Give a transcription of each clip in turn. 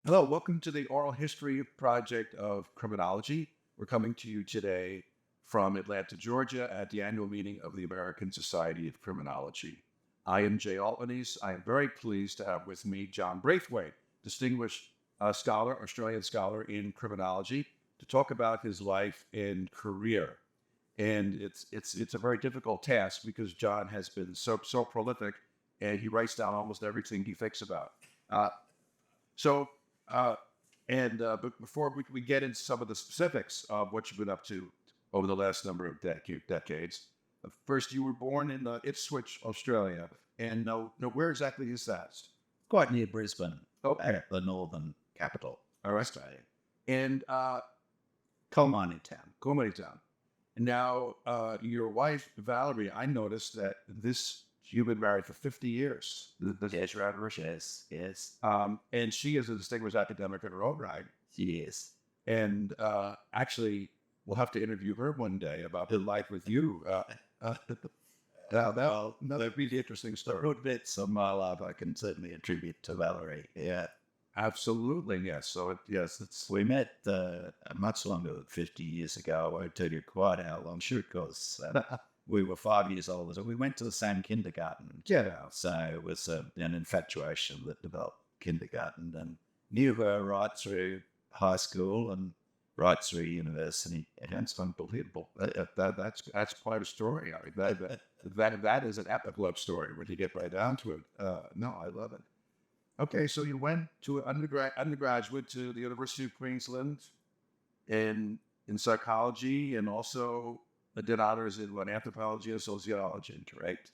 Hello, welcome to the Oral History Project of Criminology. We're coming to you today from Atlanta, Georgia, at the annual meeting of the American Society of Criminology. I am Jay Albanese. I am very pleased to have with me John Braithwaite, distinguished scholar, Australian scholar in criminology, to talk about his life and career. And it's a very difficult task because John has been so prolific, and he writes down almost everything he thinks about. Uh, so, uh, but before we get into some of the specifics of what you've been up to over the last number of decades, first you were born in Ipswich, Australia, and where exactly is that? Quite near Brisbane, Okay, the northern capital all of right, Australia. and Coal mining town. Comedy Town. Now, your wife Valerie, I noticed that you've been married for 50 years. Yes, right, yes, And she is a distinguished academic in her own right. yes. And actually, we'll have to interview her one day about her life with you. Uh, That'd be the interesting The story. good bits of my life I can certainly attribute to Valerie. Yeah. Absolutely, yes. So, yes, it's We met much longer than 50 years ago. I won't tell you quite how long, sure, because we were 5 years older. So we went to the same kindergarten. yeah, So it was an infatuation that developed kindergarten, and knew her right through high school and right through university. that's unbelievable. That's quite a story. I mean, that is an epic love story when you get right down to it. No, I love it. Okay, so you went to an undergraduate to the University of Queensland in psychology, and also did honors in anthropology and sociology, correct?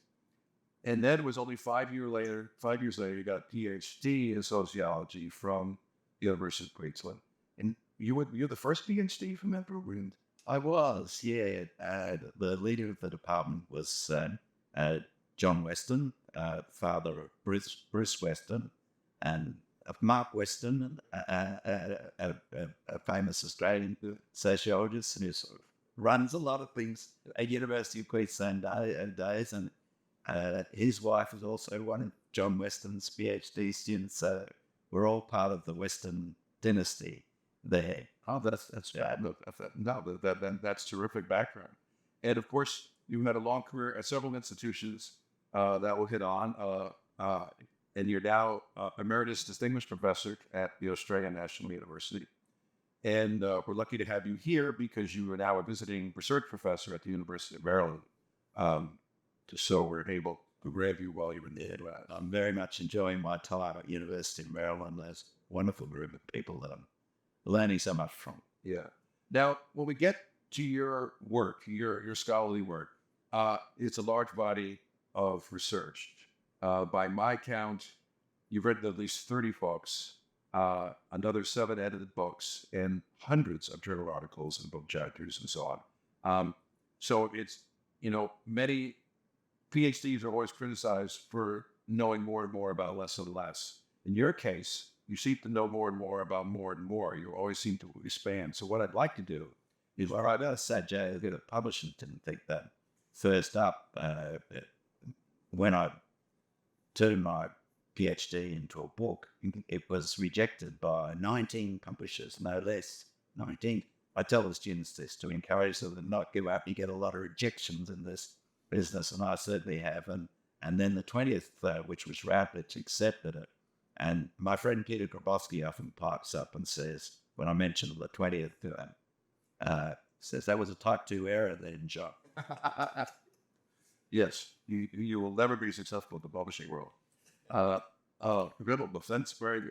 And then it was only 5 years later, you got a PhD in sociology from the University of Queensland. And you're the first PhD from that program? I was, yeah. The leader of the department was John Weston, father of Bruce Weston, and of Mark Weston, a famous Australian sociologist, and who sort of runs a lot of things at University of Queensland days. And his wife was also one of John Weston's PhD students. So we're all part of the Weston dynasty there. Oh, that's terrific background. And of course, you had a long career at several institutions that we'll hit on. And you're now emeritus distinguished professor at the Australian National University. And we're lucky to have you here because you are now a visiting research professor at the University of Maryland. So we're able to grab you while you're in the US. I'm very much enjoying my time at University of Maryland. There's a wonderful group of people that I'm learning so much from. Yeah. Now, when we get to your work, your scholarly work, it's a large body of research. By my count, you've written at least 30 books, another 7 edited books, and hundreds of journal articles and book chapters and so on. So it's, many PhDs are always criticized for knowing more and more about less and less. In your case, you seem to know more and more about more and more. You always seem to expand. So what I'd like to do is, Well, I gotta say, Jay, the publishers didn't think that. First up, when I turned my PhD into a book, it was rejected by 19 publishers, no less. 19. I tell the students this to encourage them to not give up. You get a lot of rejections in this business, and I certainly have. And then the 20th, which was Routledge, accepted it. And my friend Peter Grabowski often pipes up and says, when I mention the 20th to him, says that was a type 2 error then, John. yes, you will never be successful in the publishing world. Good. That's very,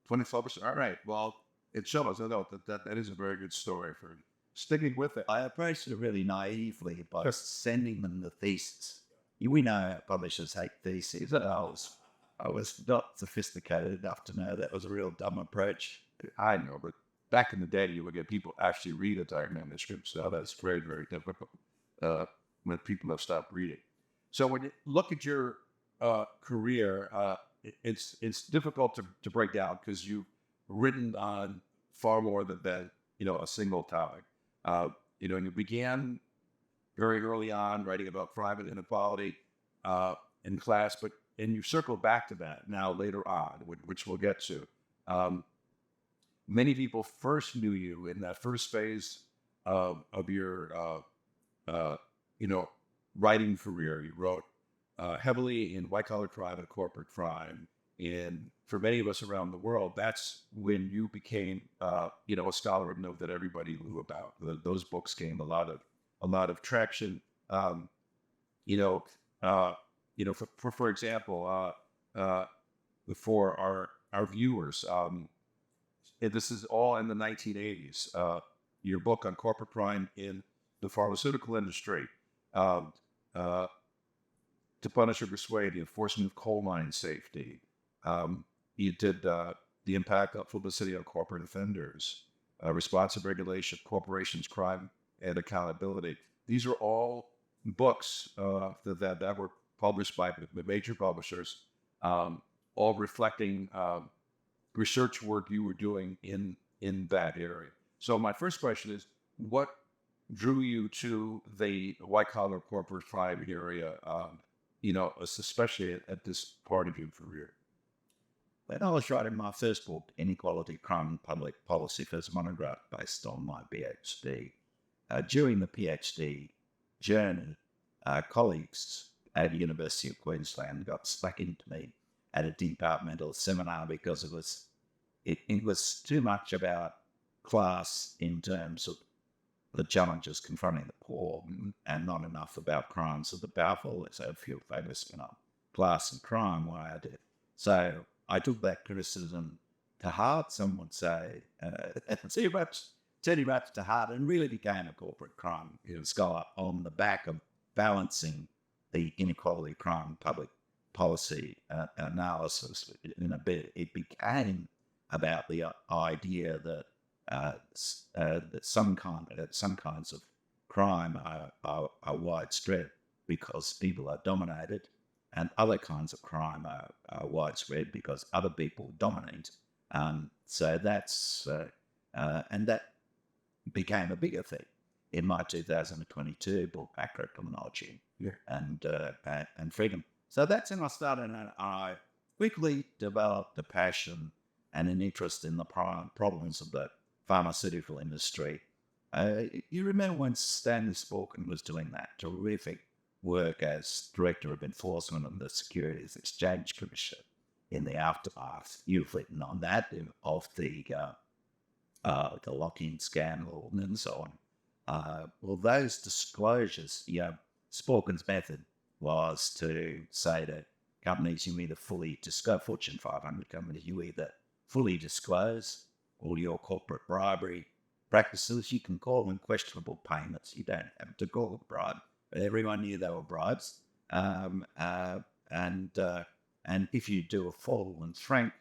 20 publishers. All right. Well, it shows. I know that is a very good story for sticking with it. I approached it really naively by sending them the thesis. We know how publishers hate theses. I was not sophisticated enough to know that was a real dumb approach. I know, but back in the day, you would get people actually read entire manuscripts. So that's very, very difficult when people have stopped reading. So when you look at your career, it's difficult to break down because you've written on far more than a single topic. And you began very early on writing about private inequality in class, and you circled back to that now later on, which we'll get to. many people first knew you in that first phase of your, you know, writing career. You wrote heavily in white-collar crime and corporate crime. And for many of us around the world, that's when you became, you know, a scholar of note that everybody knew about. Those books gained a lot of traction. You know, for example, for our viewers, this is all in the 1980s. Your book on corporate crime in the pharmaceutical industry, to punish or persuade the enforcement of coal mine safety. You did the impact of publicity on corporate offenders, responsive regulation, corporations, crime, and accountability. These are all books that were published by major publishers, all reflecting research work you were doing in that area. So my first question is, what drew you to the white-collar corporate crime area, you know, especially at this part of your career? When I was writing my first book, Inequality, Crime and Public Policy, first monograph based on my PhD, during the PhD journey, colleagues at the University of Queensland got stuck into me at a departmental seminar because it was too much about class in terms of the challenges confronting the poor and not enough about crimes of the powerful. So a few famous, class and crime, why I did. So I took that criticism to heart, some would say, turning raps to heart, and really became a corporate crime scholar on the back of balancing the inequality, crime, public policy analysis. In a bit, it became about the idea that some kinds of crime are widespread because people are dominated, and other kinds of crime are widespread because other people dominate. So that's and that became a bigger thing in my 2022 book, Macrocriminology and Freedom. So that's when I started, and I quickly developed a passion and an interest in the problems of the pharmaceutical industry. You remember when Stanley Sporkin was doing that terrific work as Director of Enforcement of the Securities Exchange Commission in the aftermath? You've written on that, of the lock-in scandal and so on. Well, those disclosures, Sporkin's method was to say to companies, you either fully disclose, Fortune 500 companies, you either fully disclose all your corporate bribery practices. You can call them questionable payments. You don't have to call them bribe, but everyone knew they were bribes. And if you do a full and frank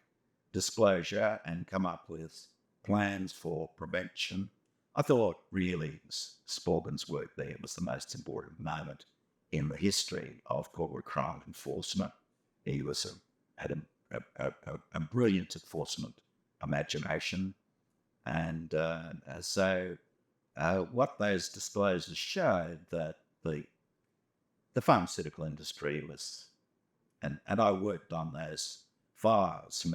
disclosure and come up with plans for prevention, I thought really Sporkin's work there was the most important moment in the history of corporate crime enforcement. He had a brilliant enforcement imagination. And so what those disclosures showed that the pharmaceutical industry was, and I worked on those files,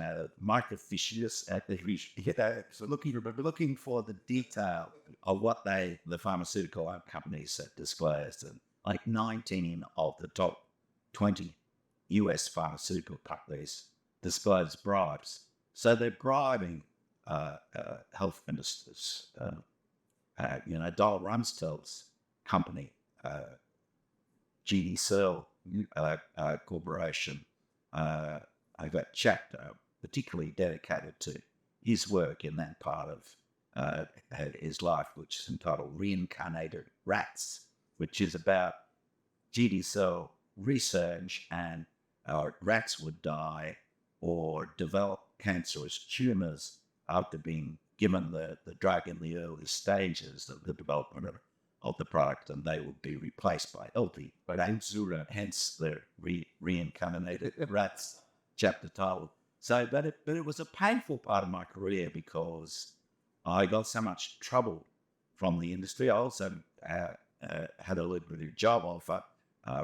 microfiches, so looking for the detail of what the pharmaceutical companies had disclosed. And like 19 of the top 20 US pharmaceutical companies disclosed bribes. So they're bribing health ministers. Donald Rumsfeld's company, GD Searle Corporation, I got a chapter particularly dedicated to his work in that part of his life, which is entitled Reincarnated Rats, which is about GD Searle research, and rats would die or develop cancerous tumours after being given the drug in the early stages of the development of the product, and they would be replaced by healthy rats, hence the reincarnated rats chapter title. So, but it was a painful part of my career because I got so much trouble from the industry. I also had a lucrative job offer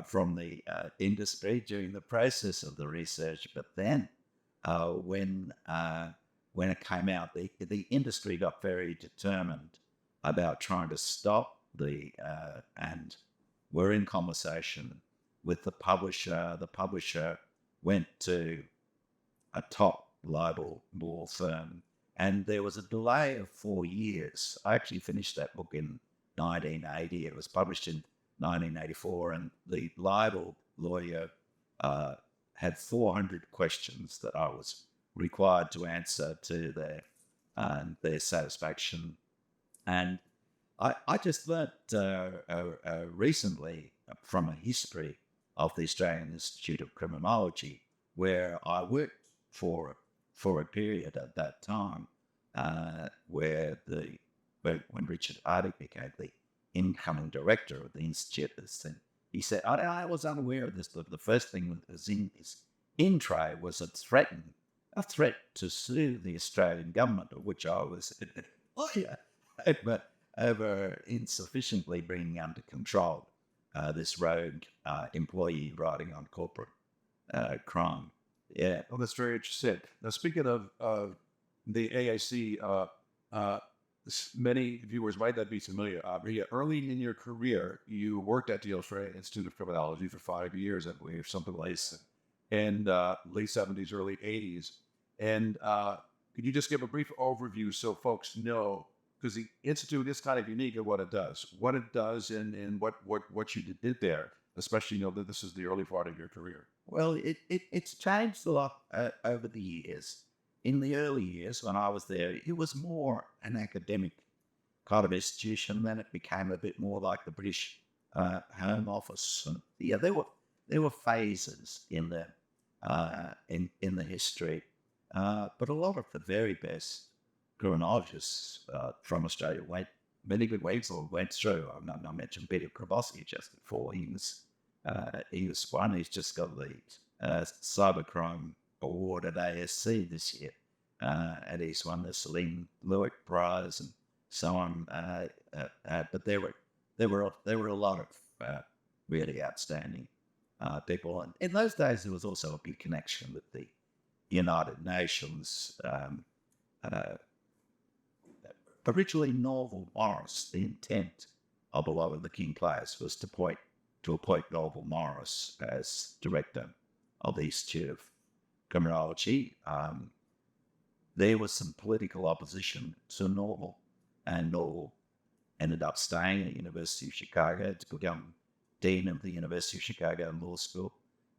from the industry during the process of the research. But then when when it came out, the industry got very determined about trying to stop and we're in conversation with the publisher. The publisher went to a top global law firm, and there was a delay of 4 years. I actually finished that book in 1980. It was published in 1984, and the libel lawyer had 400 questions that I was required to answer to their satisfaction. And I just learnt recently from a history of the Australian Institute of Criminology, where I worked for a period at that time, where when Richard Ardick became the incoming director of the Institute, he said, I was unaware of this. The first thing that was in his intro was a threat to sue the Australian government, of which I was but over insufficiently bringing under control this rogue employee writing on corporate crime. Yeah. Oh, that's very interesting. Now, speaking of the AIC, many viewers might not be familiar. Early in your career, you worked at the Australian Institute of Criminology for 5 years, I believe, something like this, in late 70s, early 80s. And could you just give a brief overview so folks know, because the Institute is kind of unique in what it does and what you did there, especially, that this is the early part of your career. Well, it's changed a lot over the years. In the early years when I was there, it was more an academic kind of institution. Then it became a bit more like the British Home Office. And, yeah, there were phases in the history, but a lot of the very best criminologists from Australia went through. I mentioned Peter Krabowski just before. He was one. He's just got the cybercrime award at ASC this year, and he's won the Celine Lewick Prize and so on. But there were a lot of really outstanding people, and in those days there was also a big connection with the United Nations. Originally, Norval Morris, the intent of a lot of the key players was to appoint Norval Morris as director of the Institute of Criminology. There was some political opposition to Norval, and Norval ended up staying at the University of Chicago to become Dean of the University of Chicago Law School.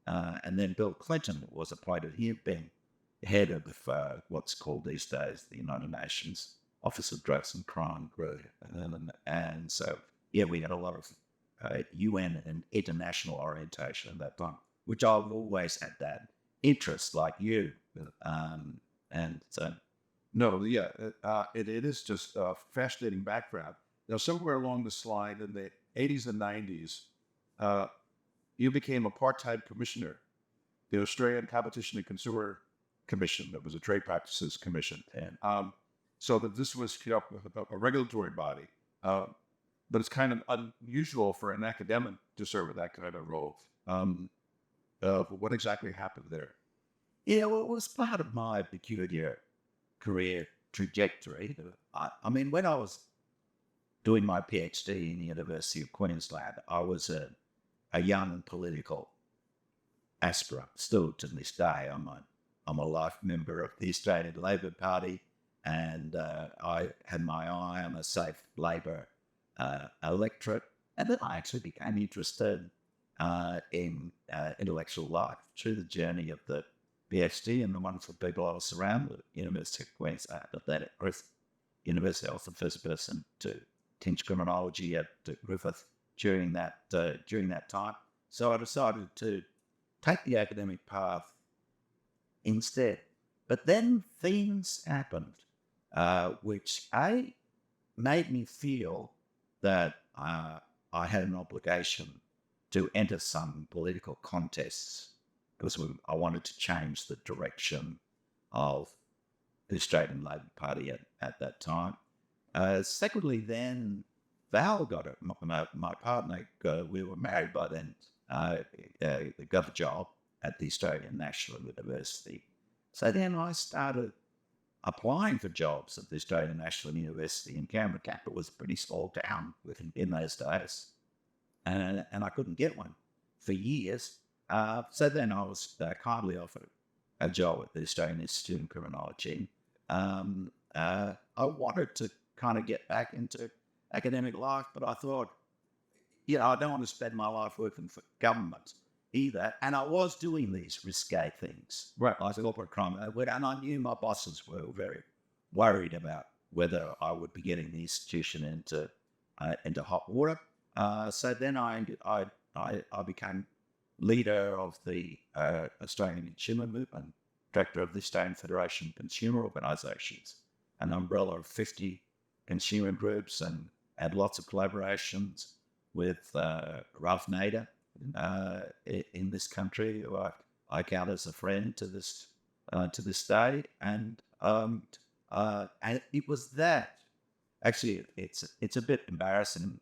And then Bill Clinton was appointed. He had been head of what's called these days the United Nations Office of Drugs and Crime Group. And so, yeah, we had a lot of UN and international orientation at that time, which I've always had that interest, like you. And so, no, yeah, it is just a fascinating background. Now, somewhere along this line in the 80s and 90s, you became a part-time commissioner, the Australian Competition and Consumer Commission. That was a trade practices commission. And so that this was a regulatory body, but it's kind of unusual for an academic to serve with that kind of role. What exactly happened there? Yeah, well, it was part of my peculiar career trajectory. I mean, when I was doing my PhD in the University of Queensland, I was a young political aspirant. Still to this day, I'm a life member of the Australian Labor Party, and I had my eye on a safe Labor electorate. And then I actually became interested in intellectual life through the journey of the PhD and the wonderful people I was surrounded with. University of Queensland, at that University, I was the first person to teach criminology at Griffith during that time. So I decided to take the academic path instead. But then things happened, which made me feel that I had an obligation to enter some political contests, because I wanted to change the direction of the Australian Labor Party at that time. Secondly, then Val got it. My partner, we were married by then, got a job at the Australian National University. So then I started applying for jobs at the Australian National University in Canberra. Canberra was a pretty small town in those days, and I couldn't get one for years. So then I was kindly offered a job at the Australian Institute of Criminology. I wanted to kind of get back into academic life, but I thought, I don't want to spend my life working for government either. And I was doing these risque things, Right. like corporate crime, and I knew my bosses were very worried about whether I would be getting the institution into hot water. So then I became leader of the Australian Consumer Movement, director of the Australian Federation of Consumer Organisations, an umbrella of 50 consumer groups, and had lots of collaborations with Ralph Nader in this country, who I count as a friend to this day, and it was that. Actually, it's a bit embarrassing.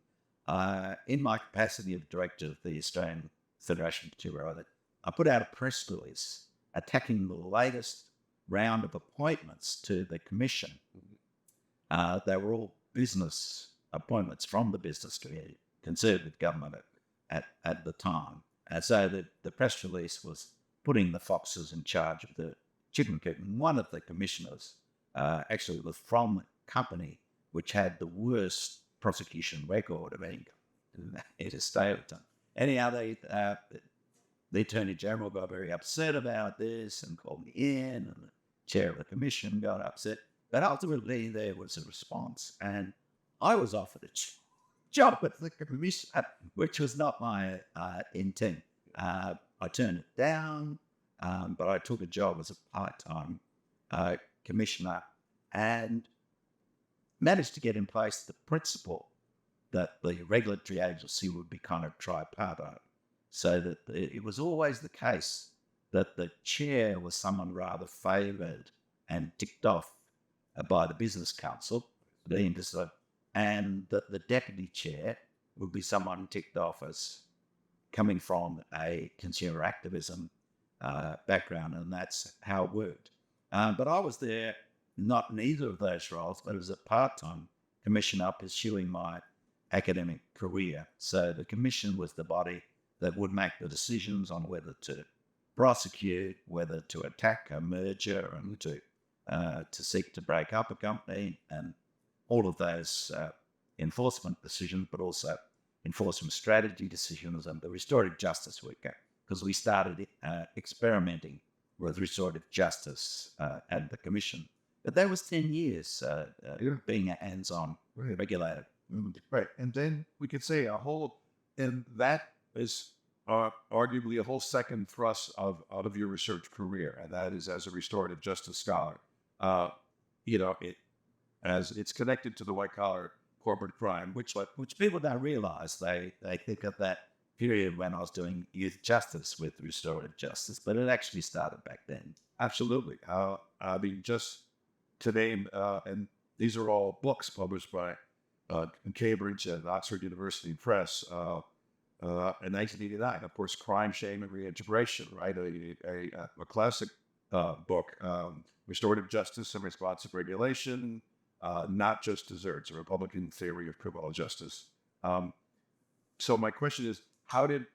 In my capacity of director of the Australian Federation of Consumer, I put out a press release attacking the latest round of appointments to the commission. They were all business appointments from the business community, Conservative government at the time. And so the press release was putting the foxes in charge of the chicken coop. And one of the commissioners actually was from a company which had the worst prosecution record of any company in Australia. Anyhow, the Attorney General got very upset about this and called me in, and the chair of the commission got upset. But ultimately, there was a response, and I was offered a job at the commission, which was not my intent. I turned it down, but I took a job as a part-time commissioner and managed to get in place the principle that the regulatory agency would be kind of tripartite, so that it was always the case that the chair was someone rather favoured and ticked off by the Business Council, and that the deputy chair would be someone ticked off as coming from a consumer activism background, and that's how it worked. But I was there not in either of those roles, but as a part-time commissioner pursuing my academic career. So the commission was the body that would make the decisions on whether to prosecute, whether to attack a merger, and to seek to break up a company, and all of those enforcement decisions, but also enforcement strategy decisions, and the restorative justice work, because we started experimenting with restorative justice at the commission. But that was 10 years being a hands-on regulator. Right. And then we could say and that is arguably a whole second thrust out of your research career, and that is as a restorative justice scholar. As it's connected to the white-collar corporate crime, which people don't realise. They think of that period when I was doing youth justice with restorative justice, but it actually started back then. Absolutely. I mean, just to name, and these are all books published by Cambridge and Oxford University Press in 1989. Of course, Crime, Shame, and Reintegration, right? A classic book, Restorative Justice and Responsive Regulation, Not Just Desserts, a Republican Theory of Criminal Justice. So my question is, how did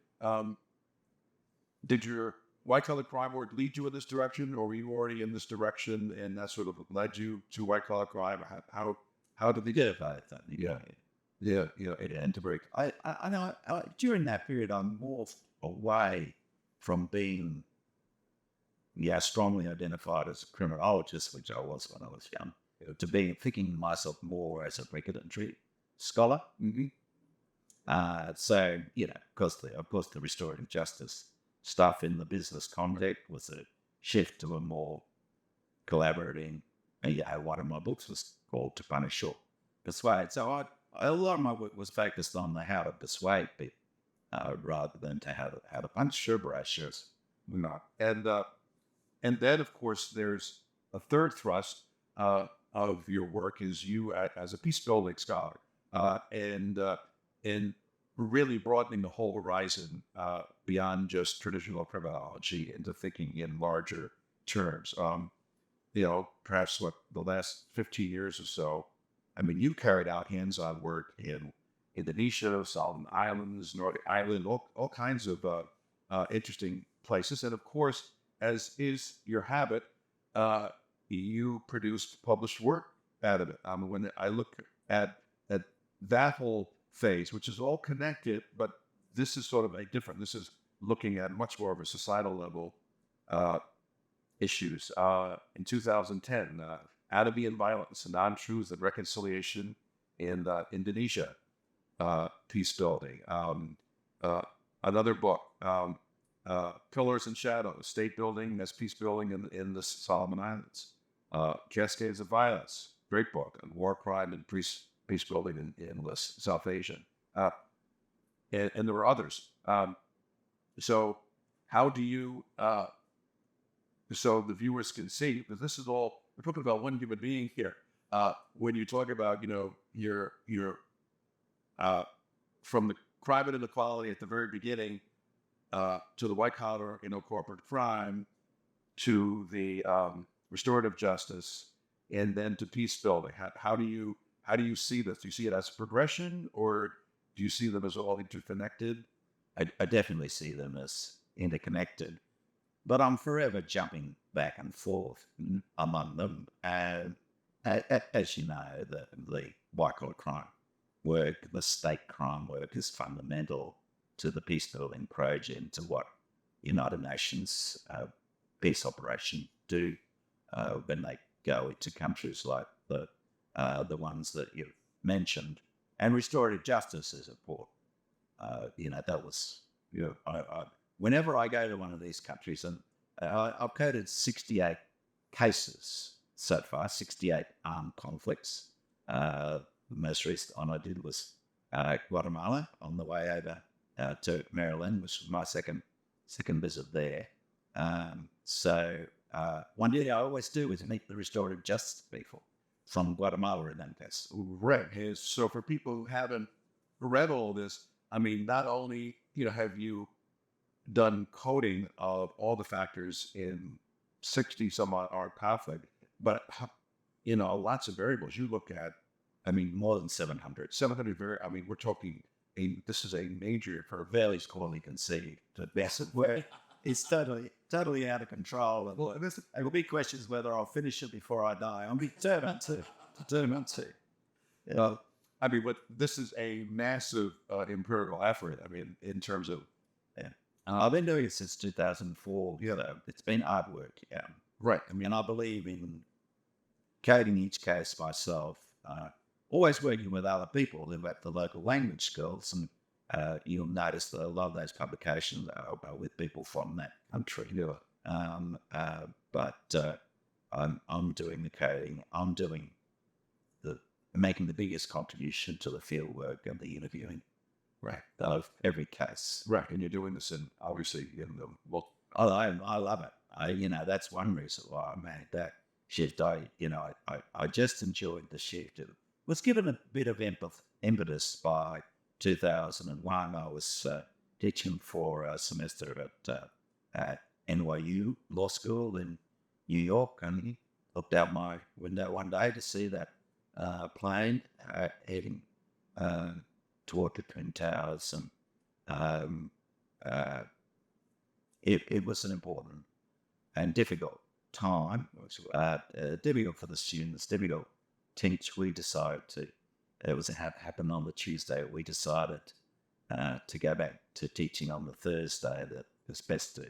your white-collar crime work lead you in this direction, or were you already in this direction and that sort of led you to white-collar crime? How did they get that? And to break. I know during that period, I morphed away from being strongly identified as a criminologist, which I was when I was young, to thinking myself more as a regulatory scholar. Mm-hmm. So, of course, the restorative justice stuff in the business context was a shift to a more collaborating. One of my books was called To Punish or Persuade. So a lot of my work was focused on the how to persuade people rather than to how to punch. Sure. Not. And then, of course, there's a third thrust of your work is you as a peacebuilding scholar, and really broadening the whole horizon beyond just traditional criminology into thinking in larger terms. perhaps the last 15 years or so, I mean, you carried out hands-on work in Indonesia, Solomon Islands, Northern Ireland, all kinds of interesting places. And of course, as is your habit, you produced published work out of it. When I look at that whole phase, which is all connected, but this is sort of this is looking at much more of a societal level issues. In 2010, Anatomy and Violence, Non-Truths and Reconciliation in Indonesia, Peace Building. Another book, Pillars and Shadows, State Building as Peace Building in the Solomon Islands. Cascades of Violence, great book on war crime and peace building in South Asia. And there were others. So how do you, so the viewers can see, because this is all, we're talking about one human being here. When you talk about, your from the crime and inequality at the very beginning to the white collar, corporate crime, to the restorative justice, and then to peace building. How do you see this? Do you see it as a progression, or do you see them as all interconnected? I definitely see them as interconnected, but I'm forever jumping back and forth among them. And as you know, the white collar crime work, the state crime work is fundamental to the peace building project, to what United Nations peace operation do when they go into countries like the ones that you've mentioned. And restorative justice is important. That was, whenever I go to one of these countries, and I've coded 68 cases so far, 68 armed conflicts. The most recent one I did was Guatemala on the way over to Maryland, which was my second visit there. So one thing I always do is meet the restorative justice people from Guatemala in that case. Right. So for people who haven't read all this, I mean, not only have you done coding of all the factors in 60 some odd conflict, but lots of variables. You look at, I mean, more than 700. 700 I mean, we're talking this is a major for fairly squarely conceived. Where it's totally out of control. Well, there will be questions whether I'll finish it before I die. I'm determined to. I mean, but this is a massive empirical effort. I mean, in terms of, I've been doing it since 2004. It's been hard work. Yeah, right. I mean, I believe in coding each case myself. Always working with other people who have the local language skills, and you'll notice that a lot of those publications are with people from that country. But I'm doing the coding. I'm doing making the biggest contribution to the field work and the interviewing, right, of every case. Right, and you're doing this in, obviously, I love it. That's one reason why I made that shift. I just enjoyed the shift. It was given a bit of impetus by 2001. I was teaching for a semester at NYU Law School in New York, and looked out my window one day to see that plane heading toward the Twin Towers, and it was an important and difficult time. Difficult for the students, difficult teach. We decided it happened on the Tuesday. We decided to go back to teaching on the Thursday. That it was best to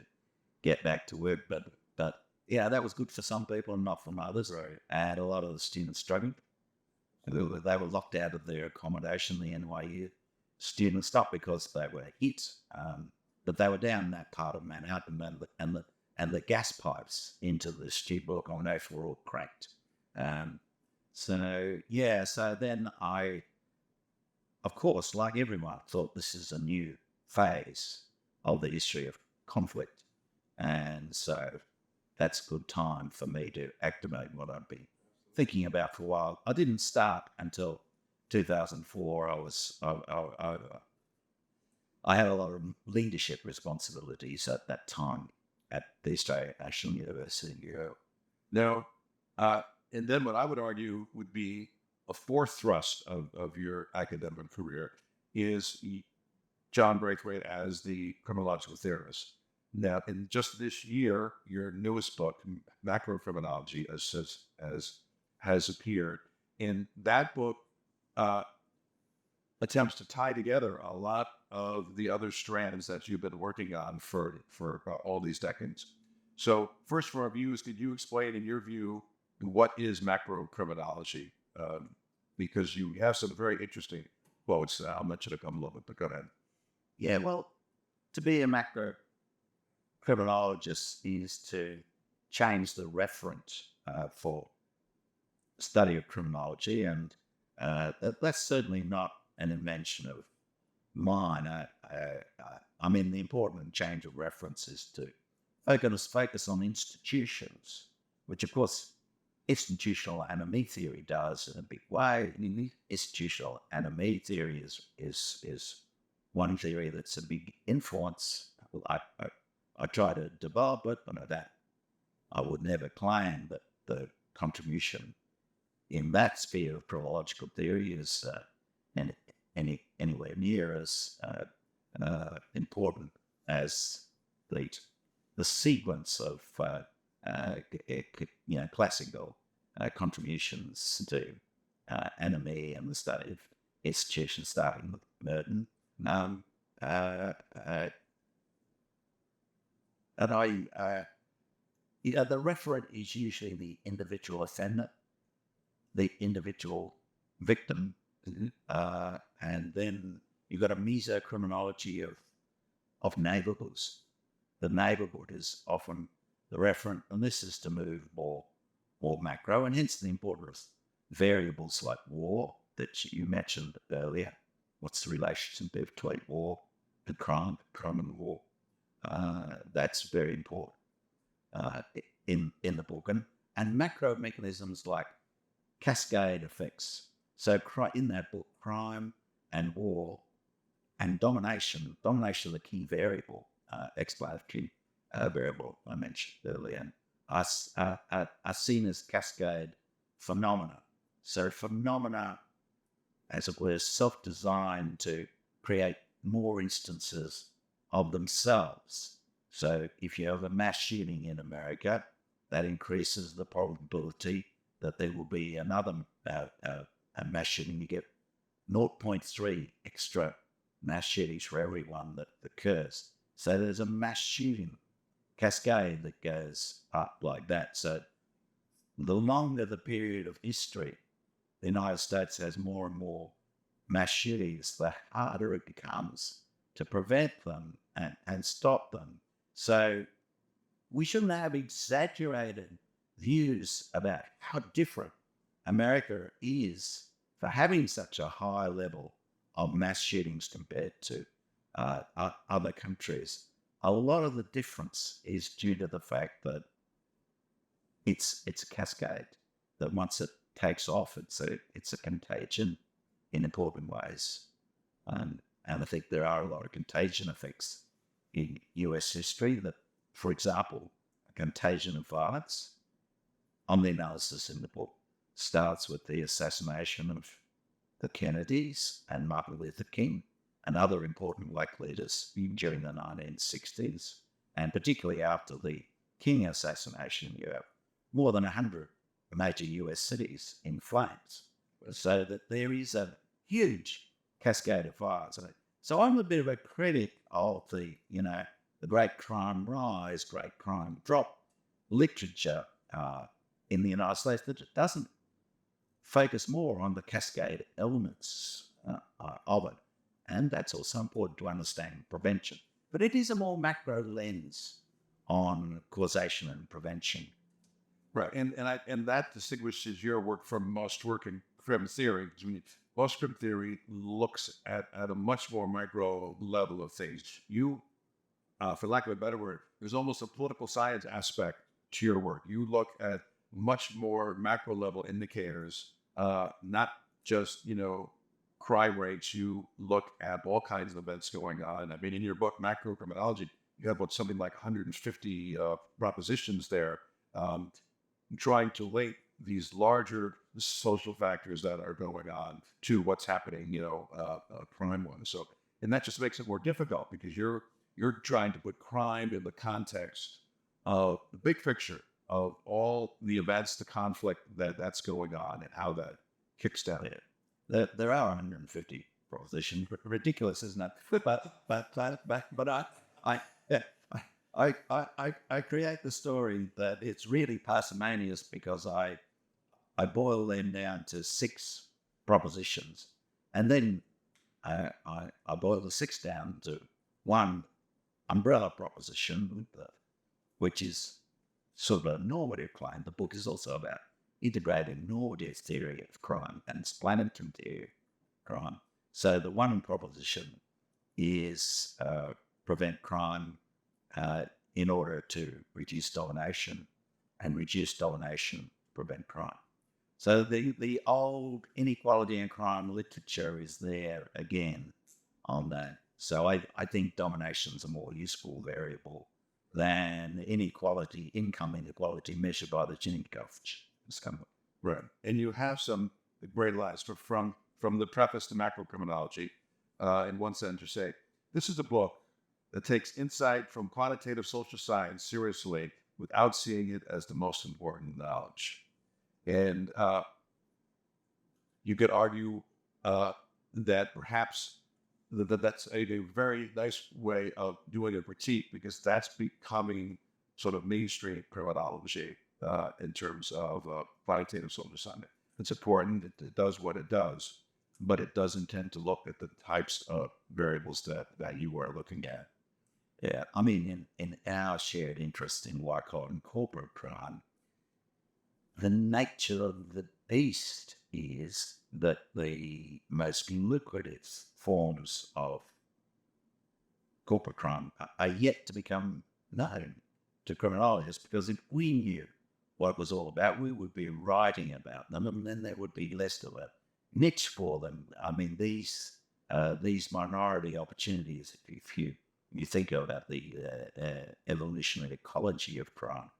get back to work, but that was good for some people and not for others. Right. And a lot of the students struggled. They were locked out of their accommodation. The NYU students, not because they were hit, but they were down in that part of Manhattan, and the gas pipes into the student accommodation were all cracked. So then I, of course, like everyone, thought this is a new phase of the history of conflict, and so that's a good time for me to activate what I've been thinking about for a while. I didn't start until 2004. I had a lot of leadership responsibilities at that time at the Australian National University. Now, Uh, and then what I would argue would be a fourth thrust of your academic career is John Braithwaite as the criminological theorist. Now, in just this year, your newest book, Macrocriminology, has appeared. In that book, uh, attempts to tie together a lot of the other strands that you've been working on for all these decades. So, first, for our viewers, could you explain, in your view, what is macrocriminology? Because you have some very interesting quotes. I'll mention a couple of them, but go ahead. Yeah, well, to be a macro criminologist is to change the reference for study of criminology, and that's certainly not an invention of mine. I mean, the important change of reference is to focus on institutions, which, of course, institutional enemy theory does in a big way. Institutional enemy theory is one theory that's a big influence. I try to develop it, but that I would never claim that the contribution in that sphere of chronological theory is anywhere near as important as the sequence of classical contributions to enemy and the study of institutions, starting with Merton. The referent is usually the individual offender, the individual victim, and then you've got a mesocriminology of neighborhoods. The neighborhood is often the referent, and this is to move more macro, and hence the importance of variables like war that you mentioned earlier. What's the relationship between war and crime and war? That's very important in the book, and macro mechanisms like cascade effects. So in that book, crime and war and domination are the key variable, explanatory variable I mentioned earlier, are seen as cascade phenomena. So phenomena, as it were, self-designed to create more instances of themselves. So if you have a mass shooting in America, that increases the probability that there will be another a mass shooting. You get 0.3 extra mass shootings for every one that occurs. So there's a mass shooting cascade that goes up like that. So the longer the period of history, the United States has more and more mass shootings, the harder it becomes to prevent them and stop them. So we shouldn't have exaggerated views about how different America is for having such a high level of mass shootings compared to other countries. A lot of the difference is due to the fact that it's a cascade, that once it takes off, it's a contagion in important ways. And I think there are a lot of contagion effects in US history that, for example, a contagion of violence, on the analysis in the book, starts with the assassination of the Kennedys and Martin Luther King and other important black leaders during the 1960s. And particularly after the King assassination, you have more than 100 major US cities in flames. So that there is a huge cascade of violence. So I'm a bit of a critic of the great crime rise, great crime drop literature in the United States that doesn't focus more on the cascade elements of it. And that's also important to understand prevention. But it is a more macro lens on causation and prevention. Right, and that distinguishes your work from most work in crim theory. Most crim theory looks at a much more micro level of things. You, for lack of a better word, there's almost a political science aspect to your work. You look at much more macro level indicators, not just crime rates. You look at all kinds of events going on. I mean, in your book, Macrocriminology, you have something like 150 propositions there. Trying to link these larger social factors that are going on to what's happening, crime-wise. So, and that just makes it more difficult because you're trying to put crime in the context of the big picture of all the events, the conflict that's going on, and how that kicks down. There are 150 propositions. Ridiculous, isn't it? But I create the story that it's really parsimonious because I boil them down to 6 propositions, and then I boil the 6 down to one umbrella proposition, which is sort of a normative claim. The book is also about integrated normative theory of crime and explanatory theory of crime. So the one proposition is prevent crime in order to reduce domination, and reduce domination, prevent crime. So the old inequality and crime literature is there again on that. So I think domination is a more useful variable than inequality, income inequality measured by the Gini coefficient. Right. And you have some great lines from the preface to macrocriminology. In one sentence, you say, this is a book that takes insight from quantitative social science seriously without seeing it as the most important knowledge. And you could argue that perhaps that's a very nice way of doing a critique, because that's becoming sort of mainstream criminology in terms of quantitative social science. It's important. It does what it does, but it doesn't tend to look at the types of variables that you are looking at. Yeah, I mean, in our shared interest in white-collar and corporate crime, the nature of the beast is that the most lucrative forms of corporate crime are yet to become known to criminologists, because if we knew what it was all about, we would be writing about them, and then there would be less of a niche for them. I mean, these minority opportunities, if you think about the evolutionary ecology of crime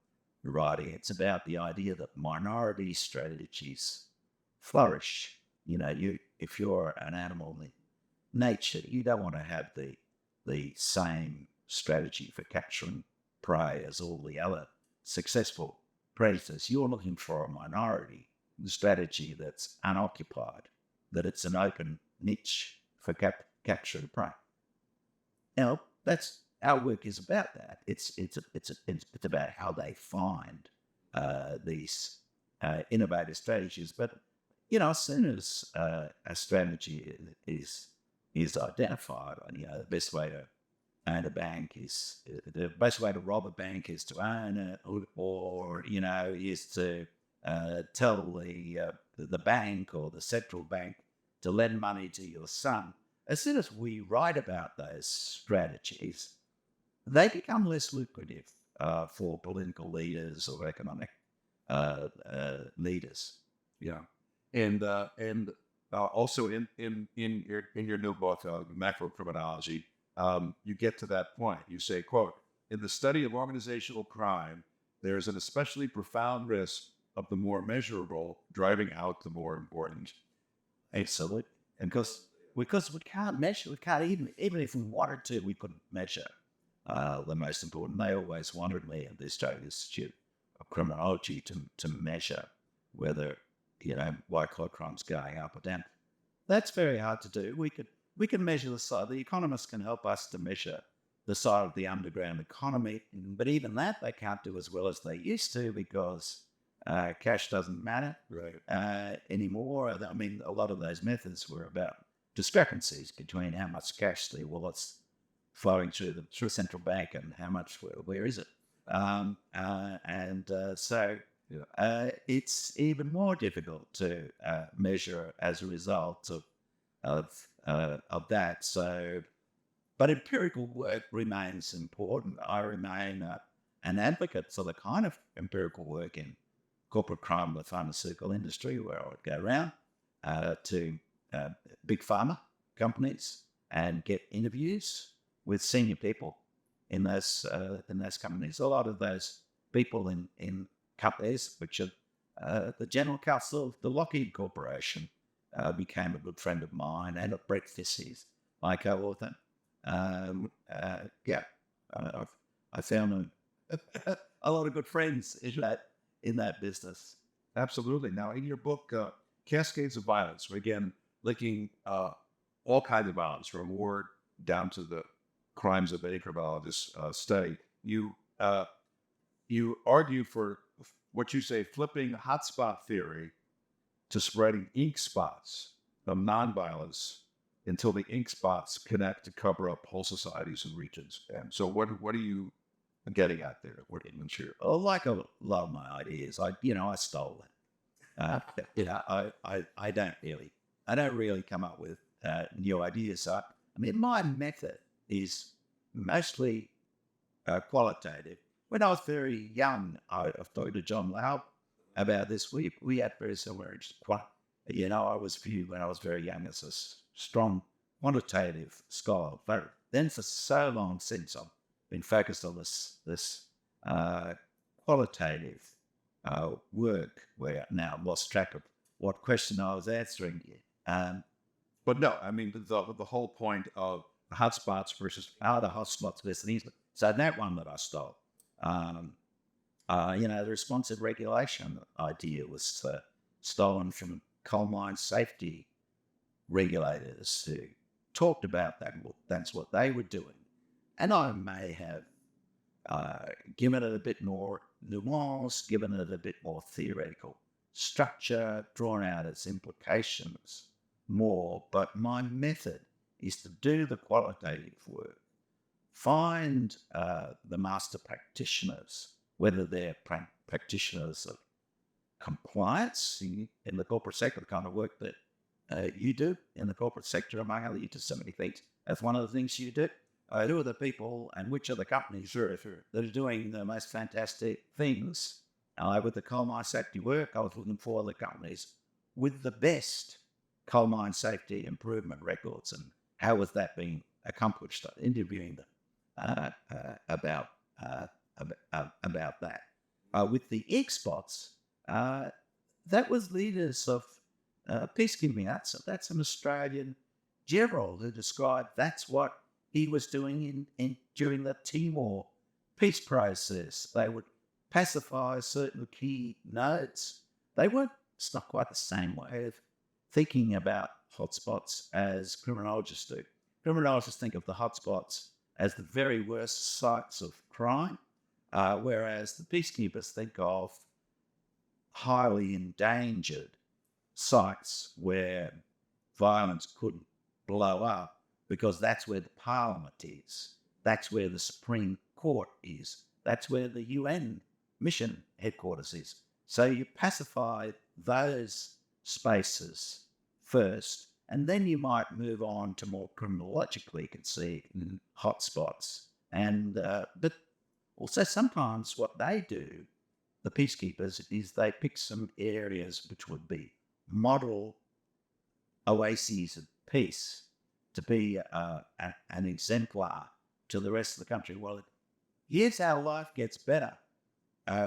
writing, it's about the idea that minority strategies flourish. If you're an animal in nature, you don't want to have the same strategy for capturing prey as all the other successful predators. You're looking for a minority strategy that's unoccupied, that it's an open niche for capturing prey. Now, that's our work is about that. It's about how they find these innovative strategies. But as soon as a strategy is identified, the best way to own a bank is the best way to rob a bank is to own it, or is to tell the bank or the central bank to lend money to your son. As soon as we write about those strategies, they become less lucrative for political leaders or economic leaders. Yeah, and also in your new book, Macrocriminology, you get to that point. You say, quote, in the study of organizational crime, there is an especially profound risk of the more measurable driving out the more important. Absolutely. And because we can't measure, we can't even if we wanted to, we couldn't measure the most important. They always wanted me at the Australian Institute of Criminology to measure whether white-collar crime's going up or down. That's very hard to do. We can measure the side. The economists can help us to measure the side of the underground economy, but even that they can't do as well as they used to, because cash doesn't matter anymore. I mean, a lot of those methods were about discrepancies between how much cash there was flowing through the central bank and how much, where is it? So it's even more difficult to measure as a result of that. So, but empirical work remains important. I remain an advocate for the kind of empirical work in corporate crime in the pharmaceutical industry, where I would go around to big pharma companies and get interviews with senior people in those companies. A lot of those people in companies which are the general counsel of the Lockheed Corporation became a good friend of mine, and Brett Fissy's my co-author. Yeah, I found a lot of good friends in that business. Absolutely. Now, in your book, Cascades of Violence, we're again linking all kinds of violence, from war down to the crimes of any criminologist study. You argue for what you say, flipping hotspot theory to spreading ink spots of nonviolence until the ink spots connect to cover up whole societies and regions. And so what are you getting at there? What did you share? Well, like a lot of my ideas, I stole it. I don't really come up with new ideas. I mean, my method is mostly qualitative. When I was very young, I've talked to John Lau about this. We had very similar. I was viewed when I was very young as a strong quantitative scholar. But then for so long since, I've been focused on this qualitative work, where now I've lost track of what question I was answering here. But no, I mean, the whole point of the hotspots versus the hotspots versus the easement. So that one that I stole. The responsive regulation idea was stolen from coal mine safety regulators who talked about that. Well, that's what they were doing. And I may have given it a bit more nuance, given it a bit more theoretical structure, drawn out its implications more. But my method is to do the qualitative work, find the master practitioners, whether they're practitioners of compliance in the corporate sector, the kind of work that you do in the corporate sector, among other, you do so many things. That's one of the things you do. Who are the people and which are the companies that are doing the most fantastic things? With the coal mine safety work, I was looking for the companies with the best coal mine safety improvement records, and how was that being accomplished? Interviewing them about that. With the ink spots, that was leaders of peacekeeping. That's an Australian general who described that's what he was doing during the Timor peace process. They would pacify certain key nodes. It's not quite the same way of thinking about hotspots as criminologists do. Criminologists think of the hotspots as the very worst sites of crime, whereas the peacekeepers think of highly endangered sites where violence couldn't blow up, because that's where the parliament is. That's where the Supreme Court is. That's where the UN mission headquarters is. So you pacify those spaces first, and then you might move on to more criminologically conceived hotspots. And but also sometimes what they do, the peacekeepers, is they pick some areas which would be model oases of peace to be an exemplar to the rest of the country. Well, here's how life gets better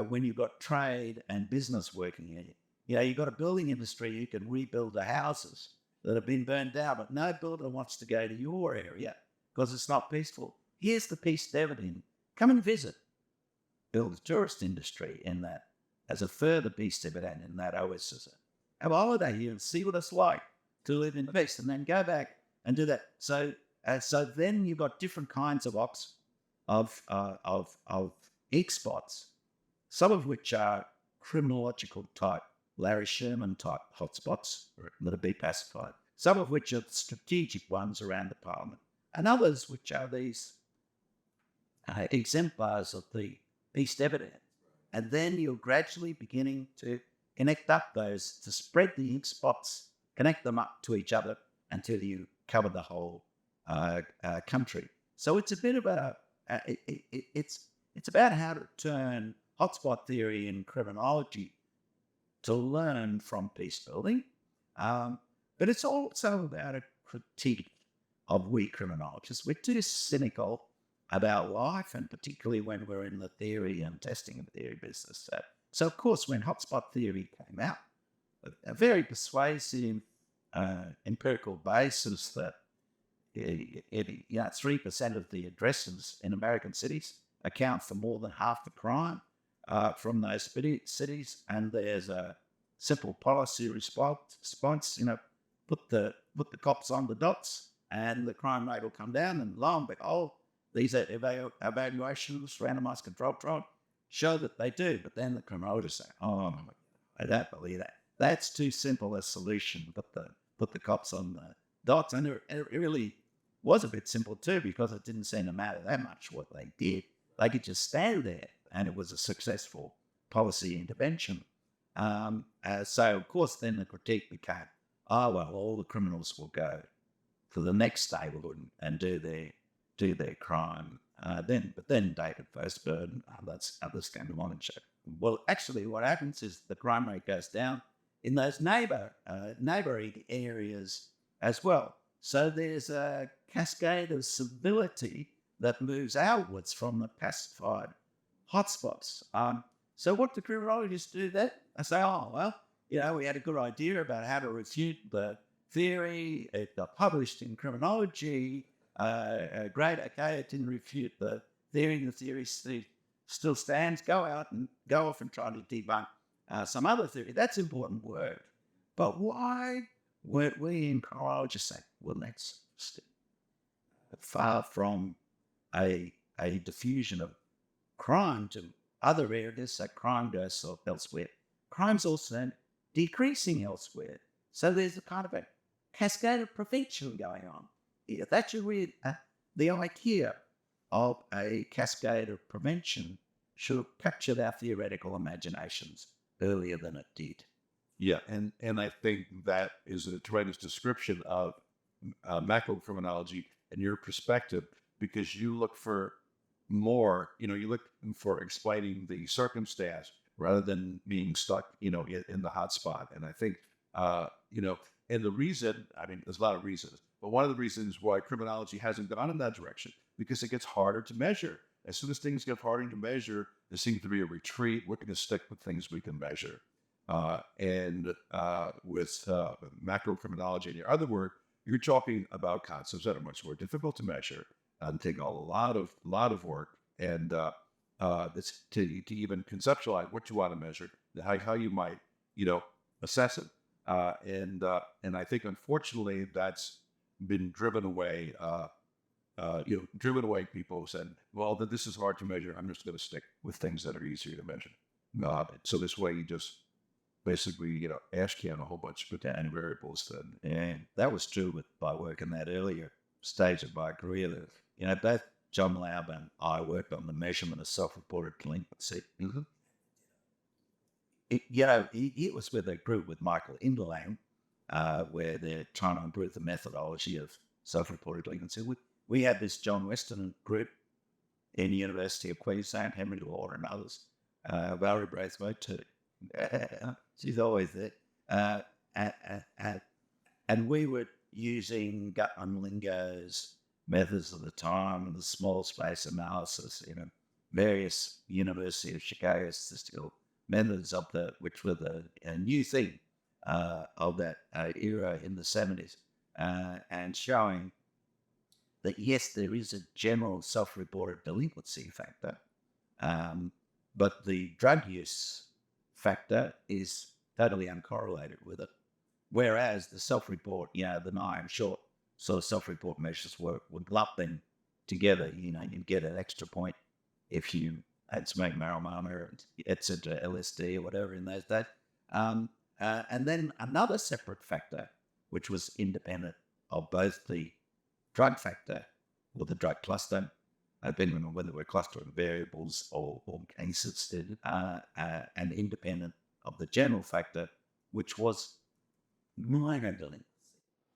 when you've got trade and business working in it. You've got a building industry, you can rebuild the houses that have been burned down, but no builder wants to go to your area because it's not peaceful. Here's the peace dividend. Come and visit. Build a tourist industry in that as a further peace dividend in that oasis. Have a holiday here and see what it's like to live in peace, and then go back and do that. So then you've got different kinds of ink spots, some of which are criminological type, Larry Sherman type hotspots that are be pacified, some of which are strategic ones around the parliament, and others which are these exemplars of the peace dividend. And then you're gradually beginning to connect up those, to spread the ink spots, connect them up to each other until you cover the whole country. So it's a bit of it's about how to turn hotspot theory in criminology to learn from peace building, but it's also about a critique of we criminologists. We're too cynical about life, and particularly when we're in the theory and testing of theory business, So, of course, when hotspot theory came out, a very persuasive empirical basis that 3% of the addresses in American cities account for more than half the crime from those cities, and there's a simple policy response. Put the cops on the dots, and the crime rate will come down. And lo and behold, these evaluations, randomized controlled trial, show that they do. But then the criminologists say, "Oh, I don't believe that. That's too simple a solution. Put the cops on the dots." And it really was a bit simple too, because it didn't seem to matter that much what they did. They could just stand there, and it was a successful policy intervention. So, of course, then the critique became, "Oh, well, all the criminals will go to the next neighbourhood and do their crime." But then David Fosberg and others came along and showed, well, actually, what happens is the crime rate goes down in those neighbouring areas as well. So there's a cascade of civility that moves outwards from the pacified hotspots. So what do criminologists do then? They say, "Oh, well, we had a good idea about how to refute the theory. It got published in Criminology. Great, okay, it didn't refute the theory. The theory still stands. Go off and try to debunk some other theory." That's important work. But why weren't we in criminology say, well, that's far from a diffusion of crime to other areas, so crime goes elsewhere. Crime's also decreasing elsewhere. So there's a kind of a cascade of prevention going on. That's the idea of a cascade of prevention should have captured our theoretical imaginations earlier than it did. Yeah, and I think that is a tremendous description of macrocriminology and your perspective, because you look for more, you look for explaining the circumstance rather than being stuck, in the hot spot. And I think, and the reason, there's a lot of reasons, but one of the reasons why criminology hasn't gone in that direction, because it gets harder to measure. As soon as things get harder to measure, there seems to be a retreat. We're going to stick with things we can measure. And with macrocriminology and your other work, you're talking about concepts that are much more difficult to measure and take a lot of work and to even conceptualize what you want to measure, how you might assess it. And I think unfortunately that's been driven away. People said, well, this is hard to measure. I'm just going to stick with things that are easier to measure. So this way you just basically, ash can a whole bunch of potential variables. Yeah, that was true with my work in that earlier stage of my career. Both John Laub and I worked on the measurement of self-reported delinquency. Mm-hmm. It was with a group with Michael Inderlang, where they're trying to improve the methodology of self-reported delinquency. We had this John Weston group in the University of Queensland, Henry Law and others, Valerie Braithwaite too. She's always there. And we were using Gutman Lingo's methods of the time and the small space analysis, various University of Chicago statistical methods which were a new thing of that era in the 70s, and showing that yes, there is a general self-reported delinquency factor, but the drug use factor is totally uncorrelated with it. Whereas the self-report, the nigh and short sort of self-report measures would lump them together. You'd get an extra point if you had smoked marijuana, etc., LSD or whatever in those days. And then another separate factor, which was independent of both the drug factor or the drug cluster, depending on whether we're clustering variables or cases, and independent of the general factor, which was minor delinquency.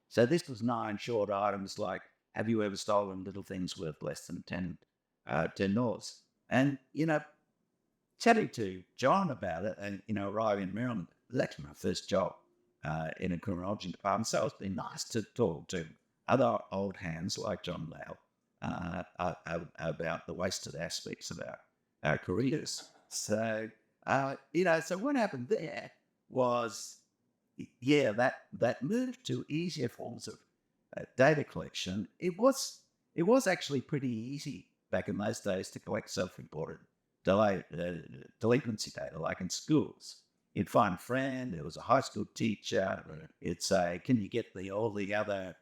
So this was nigh and short items like, have you ever stolen little things worth less than $10? And, chatting to John about it and, arriving in Maryland, it was actually my first job in a criminology department. So it's been nice to talk to other old hands like John Laub about the wasted aspects of our careers. So So what happened there was, that move to easier forms of data collection. It was actually pretty easy back in those days to collect self-reported delinquency data, like in schools. You'd find a friend, it was a high school teacher. Right. It'd say, "Can you get all the other,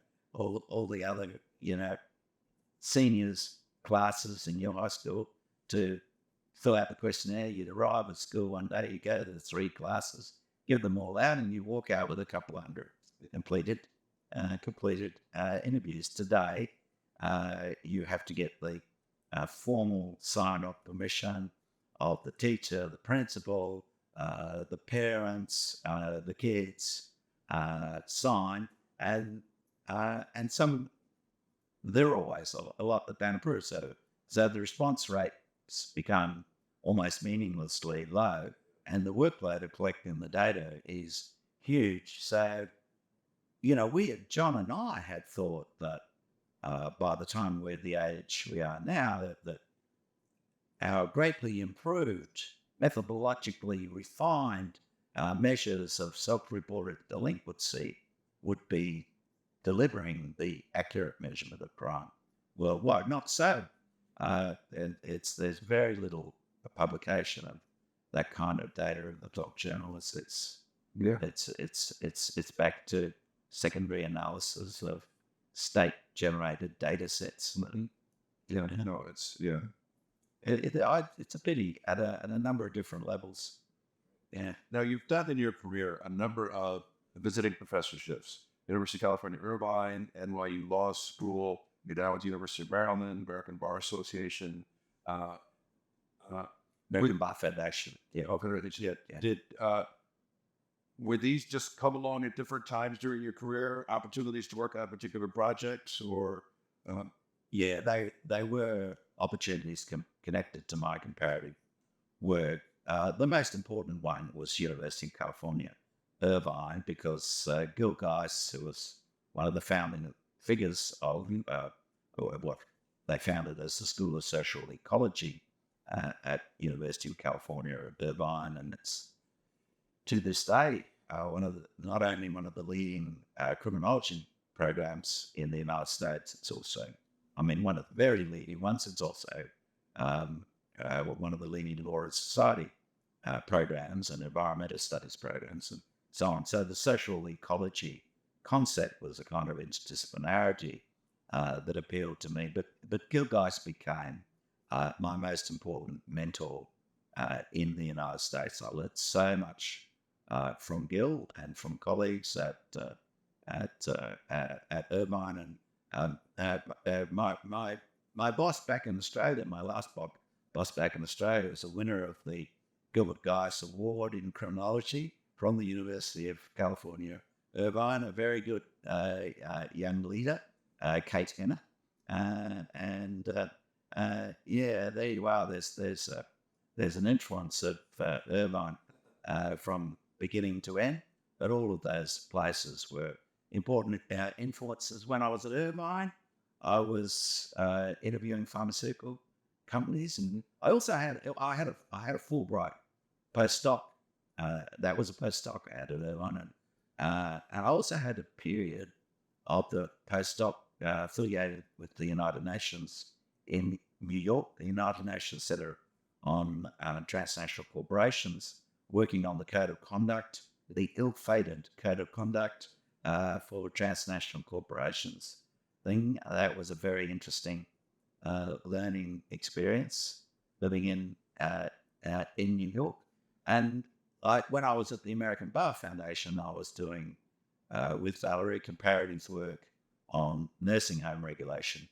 seniors classes in your high school to fill out the questionnaire?" You'd arrive at school one day, you go to the 3 classes, give them all out, and you walk out with a couple of hundred completed interviews. Today, you have to get the formal sign-off permission of the teacher, the principal, the parents, the kids, sign, and some they're always a lot that don't approve. So the response rates become almost meaninglessly low, and the workload of collecting the data is huge. So, John and I had thought that by the time we're the age we are now, that our greatly improved, methodologically refined measures of self-reported delinquency would be delivering the accurate measurement of crime. Well, not so. There's very little publication of that kind of data in the top journals. It's back to secondary analysis of state-generated data sets. It's a pity at a number of different levels. Yeah. Now, you've done in your career a number of visiting professorships. University of California, Irvine, NYU Law School, you're down with the University of Maryland, American Bar Association. American Bar Federation. Yeah. Were these just come along at different times during your career, opportunities to work on particular projects, or? Yeah, they were opportunities connected to my comparative work. The most important one was University of California, Irvine, because Gil Geis, who was one of the founding figures of what they founded as the School of Social Ecology at University of California at Irvine, and it's to this day not only one of the leading criminology programs in the United States, it's also, one of the very leading ones. It's also one of the leading law and society programs and environmental studies programs and so on. So the social ecology concept was a kind of interdisciplinarity that appealed to me. But Gil Geis became my most important mentor in the United States. I learned so much from Gil and from colleagues at Irvine, and my boss back in Australia, my last boss back in Australia, was a winner of the Gilbert Geis Award in Criminology from the University of California, Irvine, a very good young leader, Kate Henner, there you are. There's an influence of Irvine from beginning to end, but all of those places were important influences. When I was at Irvine, I was interviewing pharmaceutical companies, and I also had a Fulbright postdoc. That was a postdoc I had at Irvine, and I also had a period of the postdoc affiliated with the United Nations in New York, the United Nations Center on Transnational Corporations, working on the code of conduct, the ill-fated code of conduct for transnational corporations thing. That was a very interesting learning experience living in New York. And when I was at the American Bar Foundation, I was doing with Valerie comparative work on nursing home regulation.